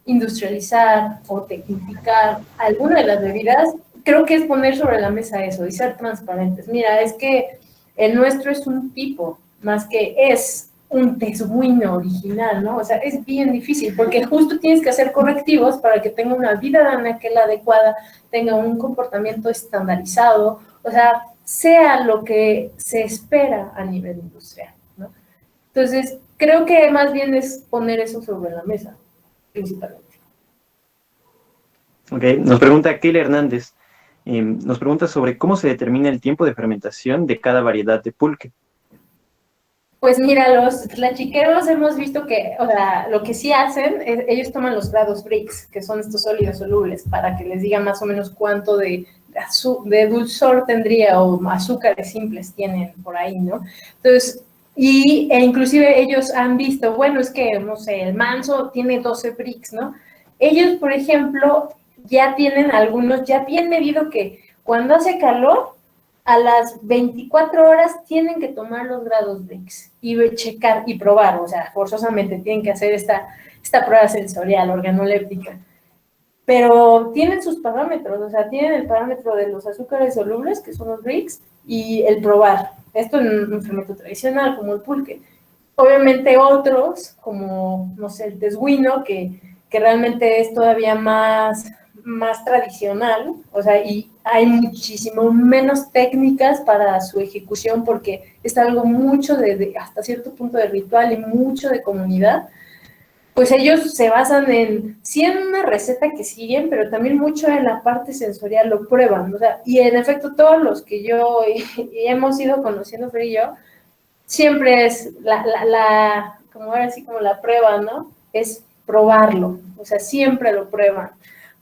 industrializar o tecnificar alguna de las bebidas, creo que es poner sobre la mesa eso y ser transparentes. Mira, es que el nuestro es un tipo, más que es un tejuino original, ¿no? O sea, es bien difícil, porque justo tienes que hacer correctivos para que tenga una vida anaquel adecuada, tenga un comportamiento estandarizado, o sea lo que se espera a nivel industrial, ¿no? Entonces, creo que más bien es poner eso sobre la mesa, principalmente. Ok, nos pregunta Keila Hernández, nos pregunta sobre cómo se determina el tiempo de fermentación de cada variedad de pulque. Pues mira, los tlachiqueros hemos visto que, o sea, lo que sí hacen es, ellos toman los grados Brix, que son estos sólidos solubles, para que les diga más o menos cuánto de dulzor tendría o azúcares simples tienen por ahí, ¿no? Entonces, inclusive ellos han visto, bueno, es que, no sé, el manso tiene 12 Brix, ¿no? Ellos, por ejemplo, ya tienen algunos, ya tienen medido que cuando hace calor, a las 24 horas tienen que tomar los grados Brix y checar y probar, o sea, forzosamente tienen que hacer esta prueba sensorial, organoléptica. Pero tienen sus parámetros, o sea, tienen el parámetro de los azúcares solubles, que son los Brix, y el probar. Esto en un fermento tradicional, como el pulque. Obviamente otros, como, no sé, el tesguino, que realmente es todavía más tradicional, o sea, y hay muchísimo menos técnicas para su ejecución porque es algo mucho hasta cierto punto de ritual y mucho de comunidad. Pues ellos se basan sí en una receta que siguen, pero también mucho en la parte sensorial, lo prueban, o sea, y en efecto todos los que yo hemos ido conociendo, Fer y yo, siempre es como ahora sí, como la prueba, ¿no? Es probarlo, o sea, siempre lo prueban.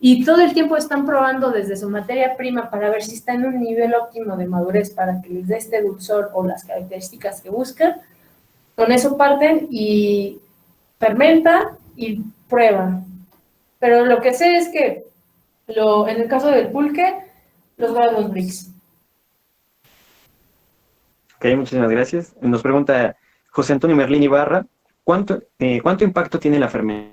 Y todo el tiempo están probando desde su materia prima para ver si está en un nivel óptimo de madurez para que les dé este dulzor o las características que buscan. Con eso parten y fermentan y prueban. Pero lo que sé es que en el caso del pulque, los grados Brix. Ok, muchísimas gracias. Nos pregunta José Antonio Merlín Ibarra, ¿cuánto impacto tiene la fermentación?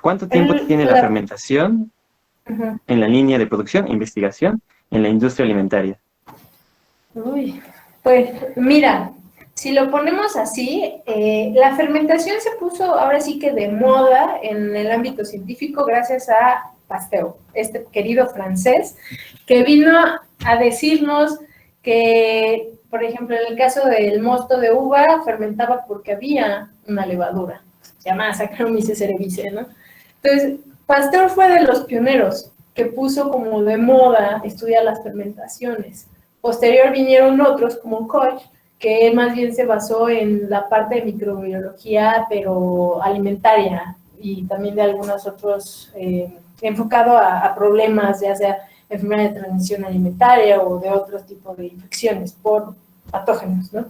¿Cuánto tiempo tiene la fermentación en la línea de producción, investigación, en la industria alimentaria? Uy, pues mira, si lo ponemos así, la fermentación se puso ahora sí que de moda en el ámbito científico gracias a Pasteur, este querido francés, que vino a decirnos que, por ejemplo, en el caso del mosto de uva, fermentaba porque había una levadura, llamada Saccharomyces cerevisiae, ¿no? Entonces, Pasteur fue de los pioneros que puso como de moda estudiar las fermentaciones. Posterior vinieron otros como Koch, que más bien se basó en la parte de microbiología, pero alimentaria, y también de algunos otros enfocado a problemas, ya sea enfermedad de transmisión alimentaria o de otros tipos de infecciones por patógenos, ¿no?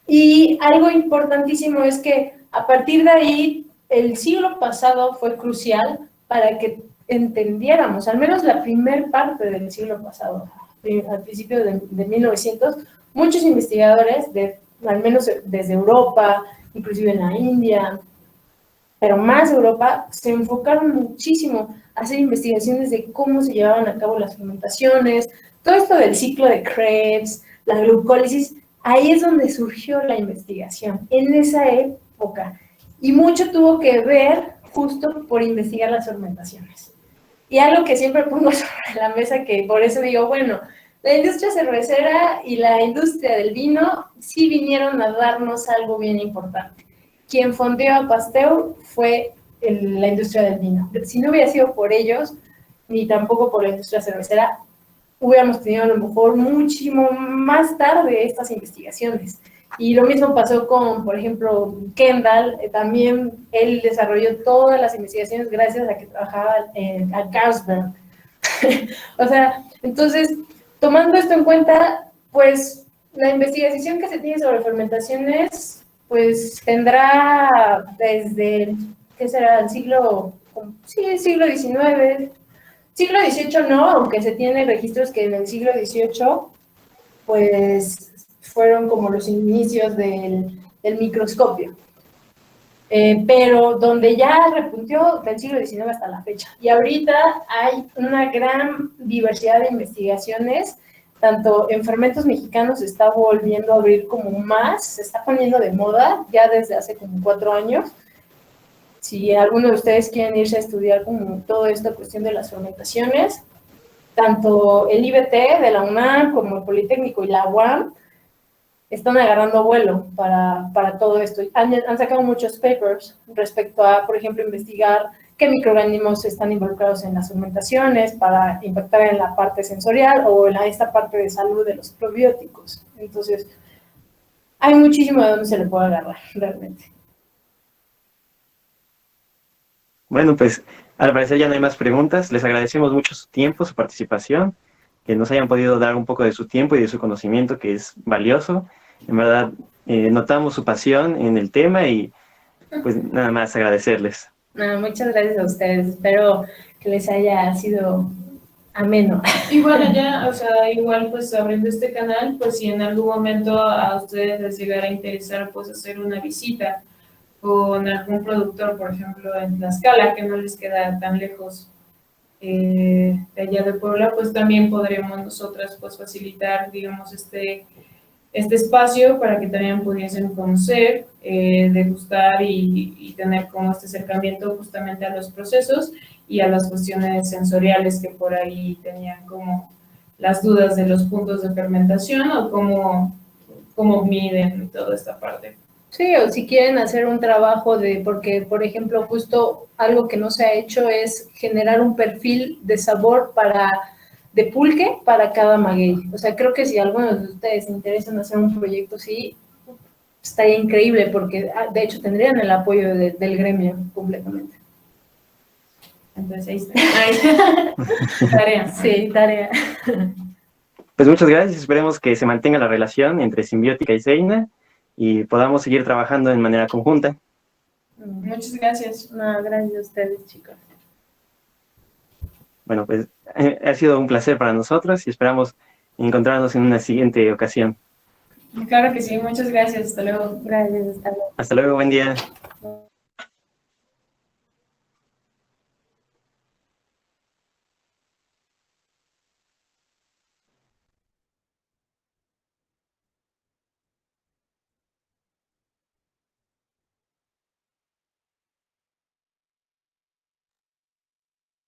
Y algo importantísimo es que a partir de ahí, el siglo pasado fue crucial para que entendiéramos, al menos la primer parte del siglo pasado, al principio de 1900, muchos investigadores, al menos desde Europa, inclusive en la India, pero más Europa, se enfocaron muchísimo a hacer investigaciones de cómo se llevaban a cabo las fermentaciones, todo esto del ciclo de Krebs, la glucólisis, ahí es donde surgió la investigación, en esa época. Y mucho tuvo que ver justo por investigar las fermentaciones. Y algo que siempre pongo sobre la mesa, que por eso digo, bueno, la industria cervecera y la industria del vino sí vinieron a darnos algo bien importante. Quien fondeó a Pasteur fue la industria del vino. Si no hubiera sido por ellos, ni tampoco por la industria cervecera, hubiéramos tenido a lo mejor muchísimo más tarde estas investigaciones. Y lo mismo pasó con, por ejemplo, Kendall, también él desarrolló todas las investigaciones gracias a que trabajaba a Carlsberg. O sea, entonces, tomando esto en cuenta, pues la investigación que se tiene sobre fermentaciones pues tendrá desde, ¿qué será? El siglo XIX, siglo XVIII no, aunque se tienen registros que en el siglo XVIII, pues fueron como los inicios del microscopio. Pero donde ya repuntió del siglo XIX hasta la fecha. Y ahorita hay una gran diversidad de investigaciones, tanto en fermentos mexicanos se está volviendo a abrir como más, se está poniendo de moda ya desde hace como 4 años. Si alguno de ustedes quieren irse a estudiar como toda esta cuestión de las fermentaciones, tanto el IBT de la UNAM como el Politécnico y la UAM están agarrando vuelo para todo esto. Han sacado muchos papers respecto a, por ejemplo, investigar qué microorganismos están involucrados en las fermentaciones para impactar en la parte sensorial o en esta parte de salud de los probióticos. Entonces, hay muchísimo de donde se le puede agarrar, realmente. Bueno, pues al parecer ya no hay más preguntas. Les agradecemos mucho su tiempo, su participación, que nos hayan podido dar un poco de su tiempo y de su conocimiento, que es valioso. En verdad, notamos su pasión en el tema y pues nada más agradecerles. Muchas gracias a ustedes. Espero que les haya sido ameno. Y bueno, ya, o sea, igual pues abriendo este canal, pues si en algún momento a ustedes les llegara a interesar pues hacer una visita con algún productor, por ejemplo, en Tlaxcala, que no les queda tan lejos de allá de Puebla, pues también podremos nosotras pues facilitar, digamos, este espacio para que también pudiesen conocer, degustar y tener como este acercamiento justamente a los procesos y a las cuestiones sensoriales que por ahí tenían como las dudas de los puntos de fermentación o cómo miden toda esta parte. Sí, o si quieren hacer un trabajo porque, por ejemplo, justo algo que no se ha hecho es generar un perfil de sabor de pulque para cada maguey. O sea, creo que si algunos de ustedes se interesan hacer un proyecto así, estaría increíble porque, de hecho, tendrían el apoyo del gremio completamente. Entonces, ahí está. Tarea. Sí, tarea. Pues muchas gracias. Esperemos que se mantenga la relación entre Simbiótica y Seina y podamos seguir trabajando en manera conjunta. Muchas gracias. No, gracias a ustedes, chicos. Bueno, pues ha sido un placer para nosotros y esperamos encontrarnos en una siguiente ocasión. Claro que sí, muchas gracias. Hasta luego. Gracias, hasta luego. Hasta luego, buen día.